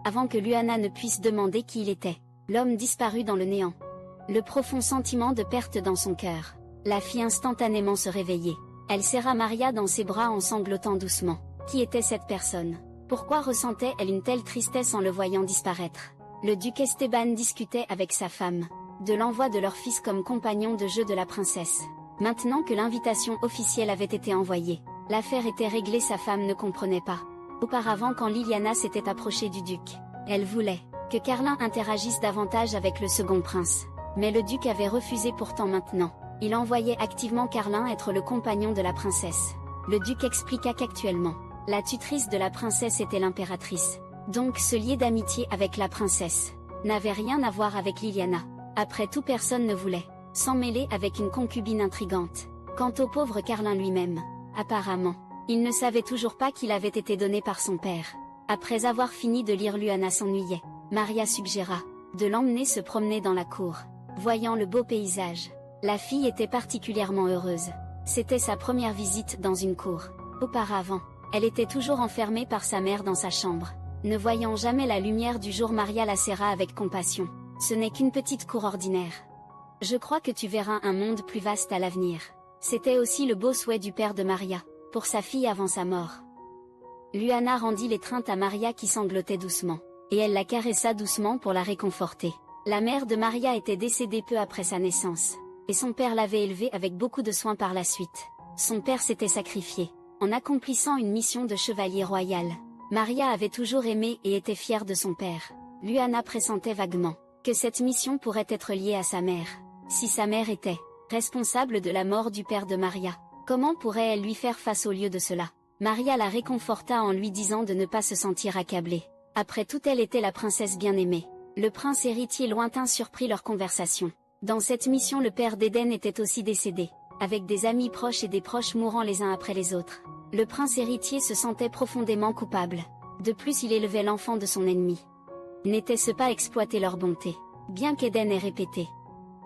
Avant que Lyanna ne puisse demander qui il était, l'homme disparut dans le néant. le profond sentiment de perte dans son cœur la fit instantanément se réveiller. Elle serra Maria dans ses bras en sanglotant doucement. Qui était cette personne? Pourquoi ressentait-elle une telle tristesse en le voyant disparaître? Le duc Esteban discutait avec sa femme de l'envoi de leur fils comme compagnon de jeu de la princesse. Maintenant que l'invitation officielle avait été envoyée, l'affaire était réglée. Sa femme ne comprenait pas. Auparavant, quand Liliana s'était approchée du duc, elle voulait que Carlin interagisse davantage avec le second prince. Mais le duc avait refusé. Pourtant maintenant, il envoyait activement Carlin être le compagnon de la princesse. Le duc expliqua qu'actuellement, la tutrice de la princesse était l'impératrice. Donc se lier d'amitié avec la princesse n'avait rien à voir avec Liliana. Après tout, personne ne voulait s'en mêler avec une concubine intrigante. Quant au pauvre Carlin lui-même, apparemment, il ne savait toujours pas qu'il avait été donné par son père. Après avoir fini de lire, Liliana s'ennuyait. Maria suggéra de l'emmener se promener dans la cour. Voyant le beau paysage, la fille était particulièrement heureuse. C'était sa première visite dans une cour. Auparavant, elle était toujours enfermée par sa mère dans sa chambre. Ne voyant jamais la lumière du jour, Maria la serra avec compassion. Ce n'est qu'une petite cour ordinaire. Je crois que tu verras un monde plus vaste à l'avenir. C'était aussi le beau souhait du père de Maria, pour sa fille avant sa mort. Liliana rendit l'étreinte à Maria qui sanglotait doucement, et elle la caressa doucement pour la réconforter. La mère de Maria était décédée peu après sa naissance, et son père l'avait élevée avec beaucoup de soin par la suite. Son père s'était sacrifié, en accomplissant une mission de chevalier royal. Maria avait toujours aimé et était fière de son père. Liliana pressentait vaguement que cette mission pourrait être liée à sa mère. Si sa mère était responsable de la mort du père de Maria, comment pourrait-elle lui faire face au lieu de cela? Maria la réconforta en lui disant de ne pas se sentir accablée. Après tout, elle était la princesse bien-aimée. Le prince héritier lointain surprit leur conversation. Dans cette mission, le père d'Eden était aussi décédé, avec des amis proches et des proches mourant les uns après les autres. Le prince héritier se sentait profondément coupable. De plus, il élevait l'enfant de son ennemi. N'était-ce pas exploiter leur bonté? Bien qu'Eden ait répété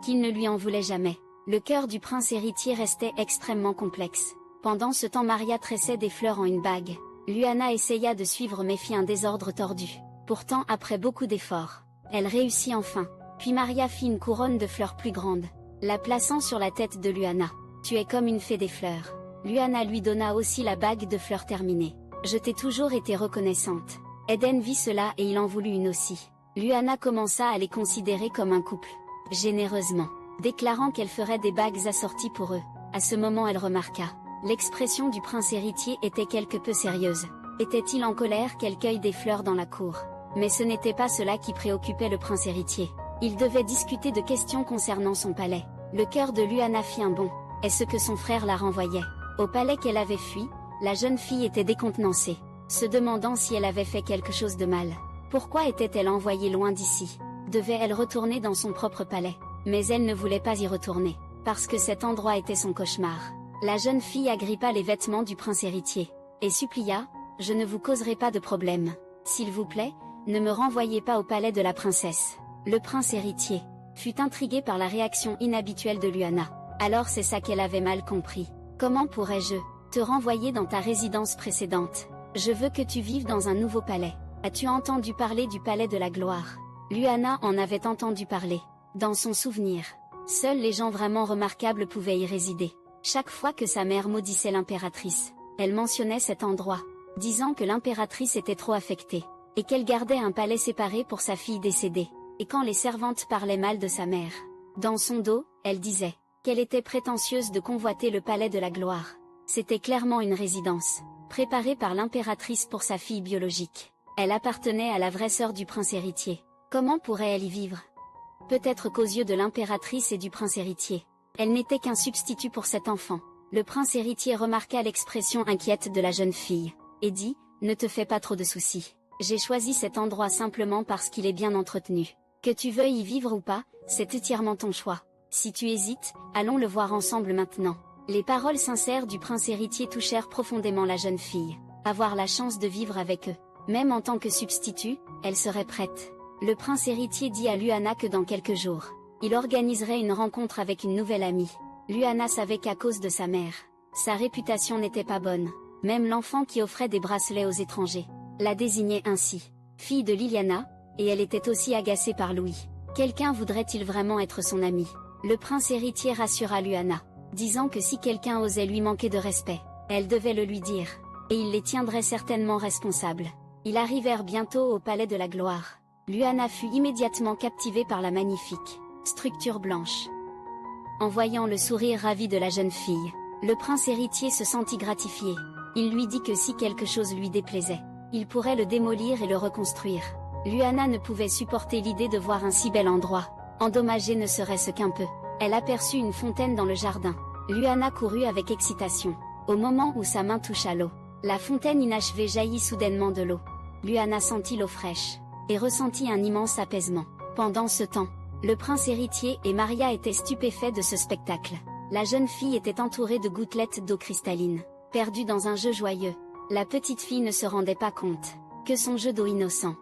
qu'il ne lui en voulait jamais, le cœur du prince héritier restait extrêmement complexe. Pendant ce temps, Maria tressait des fleurs en une bague. Liliana essaya de suivre mais fit un désordre tordu. Pourtant, après beaucoup d'efforts, elle réussit enfin. Puis Maria fit une couronne de fleurs plus grande, la plaçant sur la tête de Liliana. Tu es comme une fée des fleurs. Liliana lui donna aussi la bague de fleurs terminée. Je t'ai toujours été reconnaissante. Eden vit cela et il en voulut une aussi. Liliana commença à les considérer comme un couple, généreusement, déclarant qu'elle ferait des bagues assorties pour eux. À ce moment, elle remarqua l'expression du prince héritier était quelque peu sérieuse. Était-il en colère qu'elle cueille des fleurs dans la cour? Mais ce n'était pas cela qui préoccupait le prince héritier. Il devait discuter de questions concernant son palais. Le cœur de Liliana fit un bond. Est-ce que son frère la renvoyait? Au palais qu'elle avait fui, la jeune fille était décontenancée, se demandant si elle avait fait quelque chose de mal. Pourquoi était-elle envoyée loin d'ici? Devait-elle retourner dans son propre palais? Mais elle ne voulait pas y retourner, parce que cet endroit était son cauchemar. La jeune fille agrippa les vêtements du prince héritier, et supplia, « Je ne vous causerai pas de problème. S'il vous plaît, ne me renvoyez pas au palais de la princesse. » Le prince héritier fut intrigué par la réaction inhabituelle de Liliana. Alors c'est ça qu'elle avait mal compris. Comment pourrais-je te renvoyer dans ta résidence précédente? Je veux que tu vives dans un nouveau palais. As-tu entendu parler du palais de la gloire? Liliana en avait entendu parler. Dans son souvenir, seuls les gens vraiment remarquables pouvaient y résider. Chaque fois que sa mère maudissait l'impératrice, elle mentionnait cet endroit, disant que l'impératrice était trop affectée, et qu'elle gardait un palais séparé pour sa fille décédée. Et quand les servantes parlaient mal de sa mère, dans son dos, elle disait qu'elle était prétentieuse de convoiter le palais de la gloire. C'était clairement une résidence, préparée par l'impératrice pour sa fille biologique. Elle appartenait à la vraie sœur du prince héritier. Comment pourrait-elle y vivre? Peut-être qu'aux yeux de l'impératrice et du prince héritier, elle n'était qu'un substitut pour cet enfant. Le prince héritier remarqua l'expression inquiète de la jeune fille, et dit, « Ne te fais pas trop de soucis. J'ai choisi cet endroit simplement parce qu'il est bien entretenu. Que tu veuilles y vivre ou pas, c'est entièrement ton choix. Si tu hésites, allons le voir ensemble maintenant. » Les paroles sincères du prince héritier touchèrent profondément la jeune fille. Avoir la chance de vivre avec eux, même en tant que substitut, elle serait prête. Le prince héritier dit à Liliana que dans quelques jours, il organiserait une rencontre avec une nouvelle amie. Liliana savait qu'à cause de sa mère, sa réputation n'était pas bonne. Même l'enfant qui offrait des bracelets aux étrangers la désignait ainsi. Fille de Liliana, et elle était aussi agacée par Louis, Quelqu'un voudrait-il vraiment être son ami? Le prince héritier rassura Lyanna, disant que si quelqu'un osait lui manquer de respect, elle devait le lui dire, et il les tiendrait certainement responsables. Ils arrivèrent bientôt au palais de la gloire. Lyanna fut immédiatement captivée par la magnifique structure blanche. En voyant le sourire ravi de la jeune fille, le prince héritier se sentit gratifié. Il lui dit que si quelque chose lui déplaisait, il pourrait le démolir et le reconstruire. Lyanna ne pouvait supporter l'idée de voir un si bel endroit endommagé ne serait-ce qu'un peu. Elle aperçut une fontaine dans le jardin. Lyanna courut avec excitation. Au moment où sa main toucha l'eau, la fontaine inachevée jaillit soudainement de l'eau. Lyanna sentit l'eau fraîche, et ressentit un immense apaisement. Pendant ce temps, le prince héritier et Maria étaient stupéfaits de ce spectacle. La jeune fille était entourée de gouttelettes d'eau cristalline, perdue dans un jeu joyeux. La petite fille ne se rendait pas compte que son jeu d'eau innocent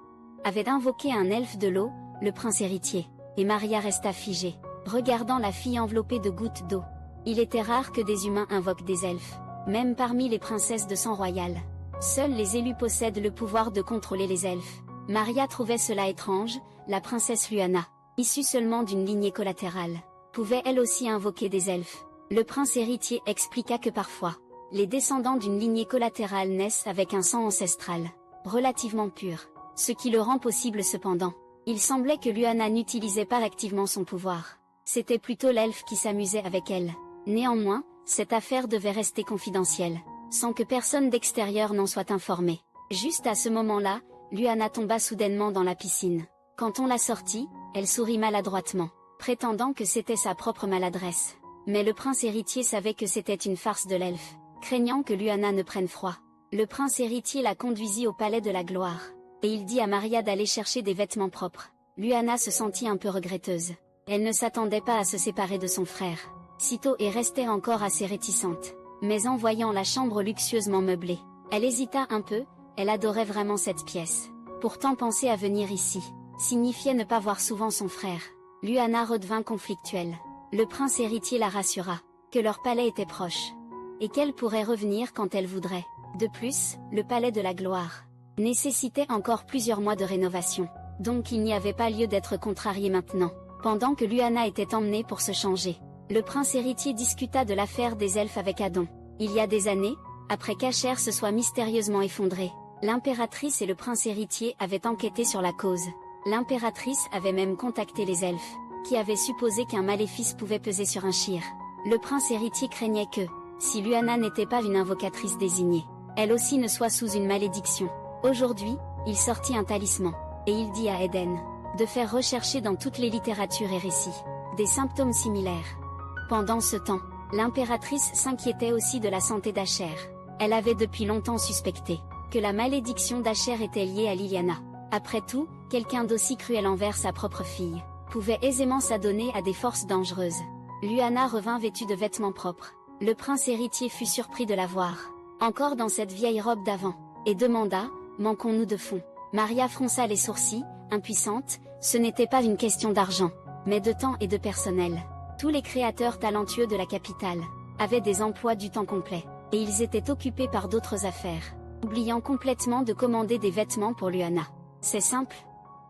avait invoqué un elfe de l'eau, le prince héritier, et Maria resta figée, regardant la fille enveloppée de gouttes d'eau. Il était rare que des humains invoquent des elfes, même parmi les princesses de sang royal. Seuls les élus possèdent le pouvoir de contrôler les elfes. Maria trouvait cela étrange. La princesse Lyanna, issue seulement d'une lignée collatérale, pouvait elle aussi invoquer des elfes. Le prince héritier expliqua que parfois, les descendants d'une lignée collatérale naissent avec un sang ancestral relativement pur, ce qui le rend possible cependant. Il semblait que Lyanna n'utilisait pas activement son pouvoir. C'était plutôt l'elfe qui s'amusait avec elle. Néanmoins, cette affaire devait rester confidentielle, sans que personne d'extérieur n'en soit informé. Juste à ce moment-là, Lyanna tomba soudainement dans la piscine. Quand on la sortit, elle sourit maladroitement, prétendant que c'était sa propre maladresse. Mais le prince héritier savait que c'était une farce de l'elfe. Craignant que Lyanna ne prenne froid, le prince héritier la conduisit au palais de la gloire, et il dit à Maria d'aller chercher des vêtements propres. Lyanna se sentit un peu regretteuse. Elle ne s'attendait pas à se séparer de son frère sitôt et restait encore assez réticente. Mais en voyant la chambre luxueusement meublée, elle hésita un peu. Elle adorait vraiment cette pièce. Pourtant penser à venir ici signifiait ne pas voir souvent son frère. Lyanna redevint conflictuelle. Le prince héritier la rassura que leur palais était proche, et qu'elle pourrait revenir quand elle voudrait. De plus, le palais de la gloire nécessitait encore plusieurs mois de rénovation, donc il n'y avait pas lieu d'être contrarié maintenant. Pendant que Lyanna était emmenée pour se changer, le prince héritier discuta de l'affaire des elfes avec Adon. Il y a des années, après qu'Asher se soit mystérieusement effondré, l'impératrice et le prince héritier avaient enquêté sur la cause. L'impératrice avait même contacté les elfes, qui avaient supposé qu'un maléfice pouvait peser sur un Shir. Le prince héritier craignait que, si Lyanna n'était pas une invocatrice désignée, elle aussi ne soit sous une malédiction. Aujourd'hui, il sortit un talisman, et il dit à Eden de faire rechercher dans toutes les littératures et récits des symptômes similaires. Pendant ce temps, l'impératrice s'inquiétait aussi de la santé d'Asher. Elle avait depuis longtemps suspecté que la malédiction d'Asher était liée à Liliana. Après tout, quelqu'un d'aussi cruel envers sa propre fille pouvait aisément s'adonner à des forces dangereuses. Lyanna revint vêtue de vêtements propres. Le prince héritier fut surpris de la voir, encore dans cette vieille robe d'avant, et demanda « Manquons-nous de fonds ?» Maria fronça les sourcils, impuissante. Ce n'était pas une question d'argent, mais de temps et de personnel. Tous les créateurs talentueux de la capitale avaient des emplois du temps complet, et ils étaient occupés par d'autres affaires, oubliant complètement de commander des vêtements pour Lyanna. C'est simple.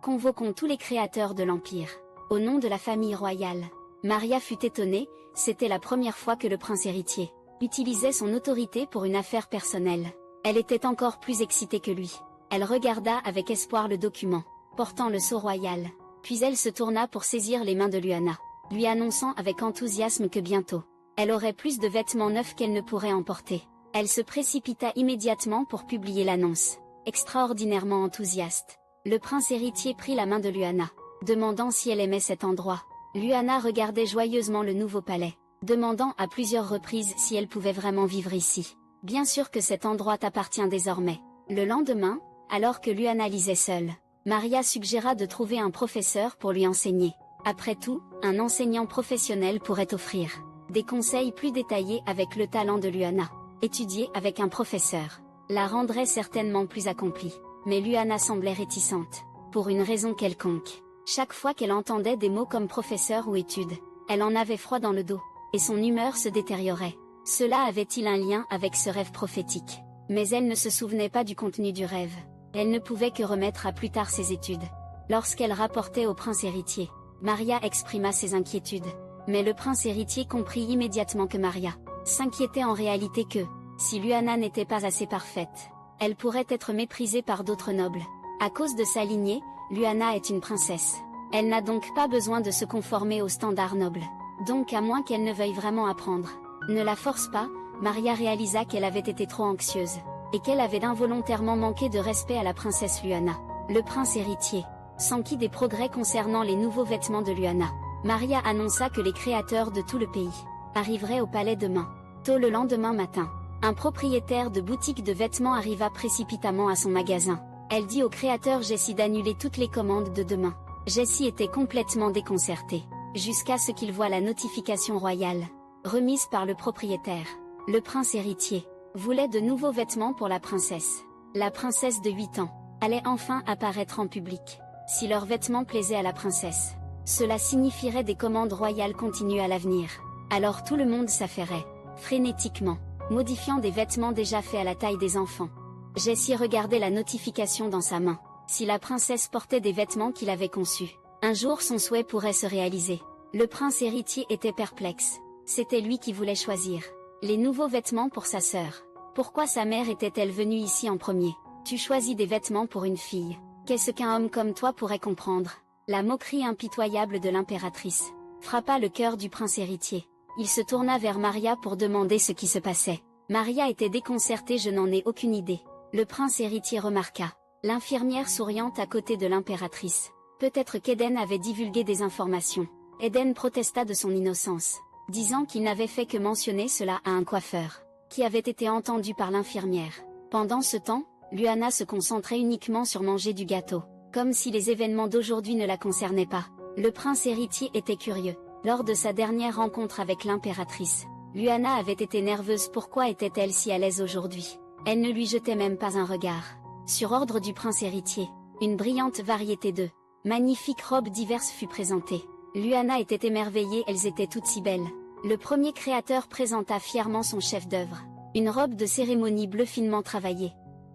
Convoquons tous les créateurs de l'Empire, au nom de la famille royale. Maria fut étonnée, c'était la première fois que le prince héritier utilisait son autorité pour une affaire personnelle. Elle était encore plus excitée que lui. Elle regarda avec espoir le document, portant le sceau royal, puis elle se tourna pour saisir les mains de Lyanna, lui annonçant avec enthousiasme que bientôt, elle aurait plus de vêtements neufs qu'elle ne pourrait emporter. Elle se précipita immédiatement pour publier l'annonce. Extraordinairement enthousiaste, le prince héritier prit la main de Lyanna, demandant si elle aimait cet endroit. Lyanna regardait joyeusement le nouveau palais, demandant à plusieurs reprises si elle pouvait vraiment vivre ici. Bien sûr que cet endroit t'appartient désormais. Le lendemain, alors que Lyanna lisait seule, Maria suggéra de trouver un professeur pour lui enseigner. Après tout, un enseignant professionnel pourrait offrir des conseils plus détaillés avec le talent de Lyanna. Étudier avec un professeur la rendrait certainement plus accomplie. Mais Lyanna semblait réticente, pour une raison quelconque. Chaque fois qu'elle entendait des mots comme professeur ou étude, elle en avait froid dans le dos, et son humeur se détériorait. Cela avait-il un lien avec ce rêve prophétique? Mais elle ne se souvenait pas du contenu du rêve. Elle ne pouvait que remettre à plus tard ses études. Lorsqu'elle rapportait au prince héritier Maria exprima ses inquiétudes. Mais le prince héritier comprit immédiatement que Maria s'inquiétait en réalité que, si Luana n'était pas assez parfaite, elle pourrait être méprisée par d'autres nobles. À cause de sa lignée, Luana est une princesse. Elle n'a donc pas besoin de se conformer aux standards nobles. Donc à moins qu'elle ne veuille vraiment apprendre. Ne la force pas, Maria réalisa qu'elle avait été trop anxieuse, et qu'elle avait involontairement manqué de respect à la princesse Luana. Le prince héritier s'enquit des progrès concernant les nouveaux vêtements de Luana. Maria annonça que les créateurs de tout le pays arriveraient au palais demain. Tôt le lendemain matin, un propriétaire de boutique de vêtements arriva précipitamment à son magasin. Elle dit au créateur Jessie d'annuler toutes les commandes de demain. Jessie était complètement déconcerté, jusqu'à ce qu'il voie la notification royale, remise par le propriétaire. Le prince héritier voulait de nouveaux vêtements pour la princesse. La princesse de 8 ans allait enfin apparaître en public. Si leurs vêtements plaisaient à la princesse, cela signifierait des commandes royales continues à l'avenir. Alors tout le monde s'affairait, frénétiquement, modifiant des vêtements déjà faits à la taille des enfants. Jessie regardait la notification dans sa main. Si la princesse portait des vêtements qu'il avait conçus, un jour son souhait pourrait se réaliser. Le prince héritier était perplexe. C'était lui qui voulait choisir les nouveaux vêtements pour sa sœur. Pourquoi sa mère était-elle venue ici en premier? Tu choisis des vêtements pour une fille. Qu'est-ce qu'un homme comme toi pourrait comprendre? La moquerie impitoyable de l'impératrice frappa le cœur du prince héritier. Il se tourna vers Maria pour demander ce qui se passait. Maria était déconcertée. Je n'en ai aucune idée. Le prince héritier remarqua l'infirmière souriante à côté de l'impératrice. Peut-être qu'Eden avait divulgué des informations. Eden protesta de son innocence, disant qu'il n'avait fait que mentionner cela à un coiffeur, qui avait été entendu par l'infirmière. Pendant ce temps, Luana se concentrait uniquement sur manger du gâteau, comme si les événements d'aujourd'hui ne la concernaient pas. Le prince héritier était curieux. Lors de sa dernière rencontre avec l'impératrice, Luana avait été nerveuse. Pourquoi était-elle si à l'aise aujourd'hui? Elle ne lui jetait même pas un regard. Sur ordre du prince héritier, une brillante variété de magnifiques robes diverses fut présentée. Luana était émerveillée, elles étaient toutes si belles. Le premier créateur présenta fièrement son chef-d'œuvre, une robe de cérémonie bleue finement travaillée.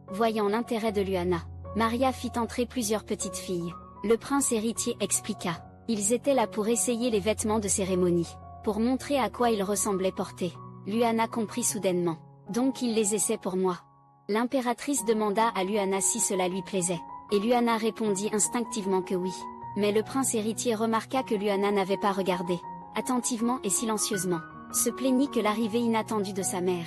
Voyant l'intérêt de Luana, Maria fit entrer plusieurs petites filles. Le prince héritier expliqua. Ils étaient là pour essayer les vêtements de cérémonie, pour montrer à quoi ils ressemblaient portés. Luana comprit soudainement. Donc il les essaie pour moi. L'impératrice demanda à Luana si cela lui plaisait, et Luana répondit instinctivement que oui. Mais le prince héritier remarqua que Luana n'avait pas regardé, attentivement et silencieusement, se plaignit que l'arrivée inattendue de sa mère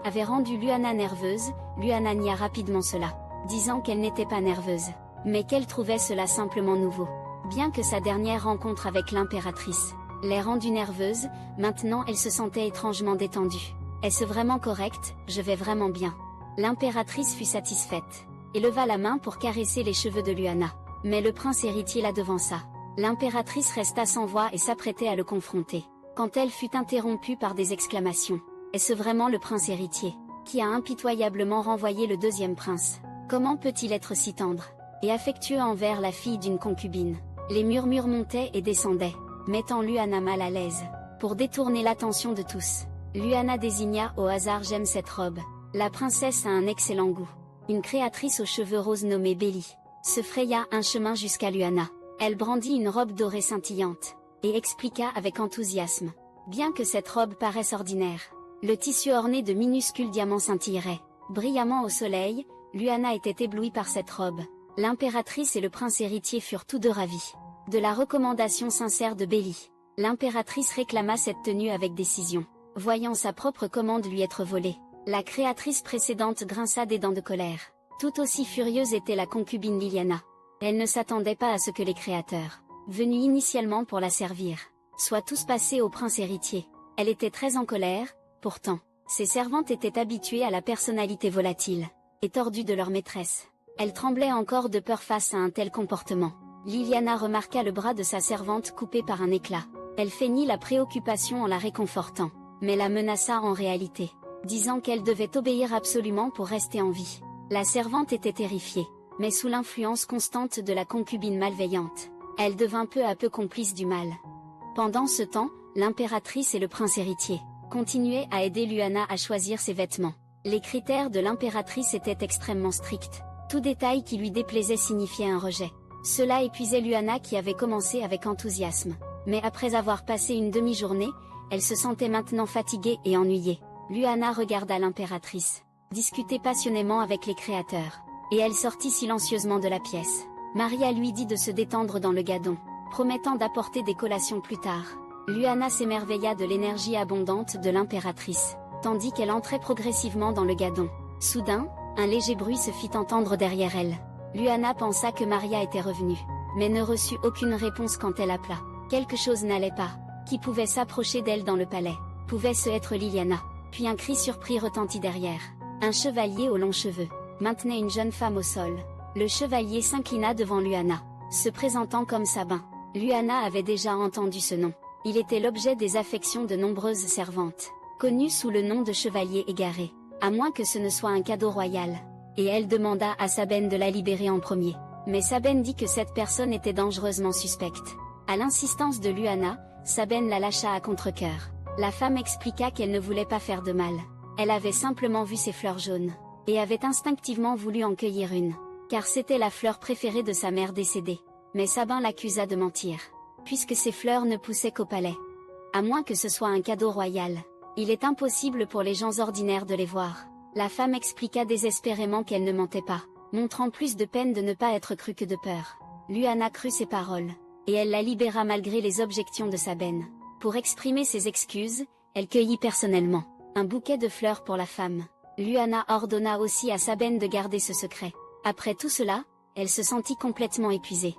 avait rendu Luana nerveuse. Luana nia rapidement cela, disant qu'elle n'était pas nerveuse, mais qu'elle trouvait cela simplement nouveau. Bien que sa dernière rencontre avec l'impératrice l'ait rendue nerveuse, maintenant elle se sentait étrangement détendue. Est-ce vraiment correct? Je vais vraiment bien. L'impératrice fut satisfaite, et leva la main pour caresser les cheveux de Luana. Mais le prince héritier la devança. L'impératrice resta sans voix et s'apprêtait à le confronter, quand elle fut interrompue par des exclamations. Est-ce vraiment le prince héritier, qui a impitoyablement renvoyé le deuxième prince? Comment peut-il être si tendre et affectueux envers la fille d'une concubine? Les murmures montaient et descendaient, mettant Luana mal à l'aise. Pour détourner l'attention de tous, Luana désigna au hasard. J'aime cette robe. La princesse a un excellent goût. Une créatrice aux cheveux roses nommée Belly se fraya un chemin jusqu'à Luana. Elle brandit une robe dorée scintillante, et expliqua avec enthousiasme. Bien que cette robe paraisse ordinaire, le tissu orné de minuscules diamants scintillerait brillamment au soleil. Luana était éblouie par cette robe. L'impératrice et le prince héritier furent tous deux ravis de la recommandation sincère de Belly. L'impératrice réclama cette tenue avec décision, voyant sa propre commande lui être volée. La créatrice précédente grinça des dents de colère. Tout aussi furieuse était la concubine Liliana. Elle ne s'attendait pas à ce que les créateurs, venus initialement pour la servir, soient tous passés au prince héritier. Elle était très en colère. Pourtant, ses servantes étaient habituées à la personnalité volatile et tordue de leur maîtresse. Elle tremblait encore de peur face à un tel comportement. Liliana remarqua le bras de sa servante coupé par un éclat. Elle feignit la préoccupation en la réconfortant, mais la menaça en réalité, disant qu'elle devait obéir absolument pour rester en vie. La servante était terrifiée, mais sous l'influence constante de la concubine malveillante, elle devint peu à peu complice du mal. Pendant ce temps, l'impératrice et le prince héritier continuaient à aider Luana à choisir ses vêtements. Les critères de l'impératrice étaient extrêmement stricts. Tout détail qui lui déplaisait signifiait un rejet. Cela épuisait Luana qui avait commencé avec enthousiasme. Mais après avoir passé une demi-journée, elle se sentait maintenant fatiguée et ennuyée. Luana regarda l'impératrice, discuter passionnément avec les créateurs. Et elle sortit silencieusement de la pièce. Maria lui dit de se détendre dans le gadon, promettant d'apporter des collations plus tard. Luana s'émerveilla de l'énergie abondante de l'impératrice, tandis qu'elle entrait progressivement dans le gadon. Soudain, un léger bruit se fit entendre derrière elle. Luana pensa que Maria était revenue, mais ne reçut aucune réponse quand elle appela. Quelque chose n'allait pas. Qui pouvait s'approcher d'elle dans le palais? Pouvait-ce être Liliana? Puis un cri surpris retentit derrière. Un chevalier aux longs cheveux maintenait une jeune femme au sol. Le chevalier s'inclina devant Luana, se présentant comme Sabin. Luana avait déjà entendu ce nom. Il était l'objet des affections de nombreuses servantes, connu sous le nom de chevalier égaré. À moins que ce ne soit un cadeau royal. Et elle demanda à Sabène de la libérer en premier. Mais Sabène dit que cette personne était dangereusement suspecte. À l'insistance de Luana, Sabène la lâcha à contre-cœur. La femme expliqua qu'elle ne voulait pas faire de mal. Elle avait simplement vu ces fleurs jaunes, et avait instinctivement voulu en cueillir une, car c'était la fleur préférée de sa mère décédée. Mais Sabin l'accusa de mentir, puisque ces fleurs ne poussaient qu'au palais. À moins que ce soit un cadeau royal, il est impossible pour les gens ordinaires de les voir. La femme expliqua désespérément qu'elle ne mentait pas, montrant plus de peine de ne pas être crue que de peur. Luana crut ses paroles, et elle la libéra malgré les objections de Sabène. Pour exprimer ses excuses, elle cueillit personnellement un bouquet de fleurs pour la femme. Luana ordonna aussi à Sabène de garder ce secret. Après tout cela, elle se sentit complètement épuisée.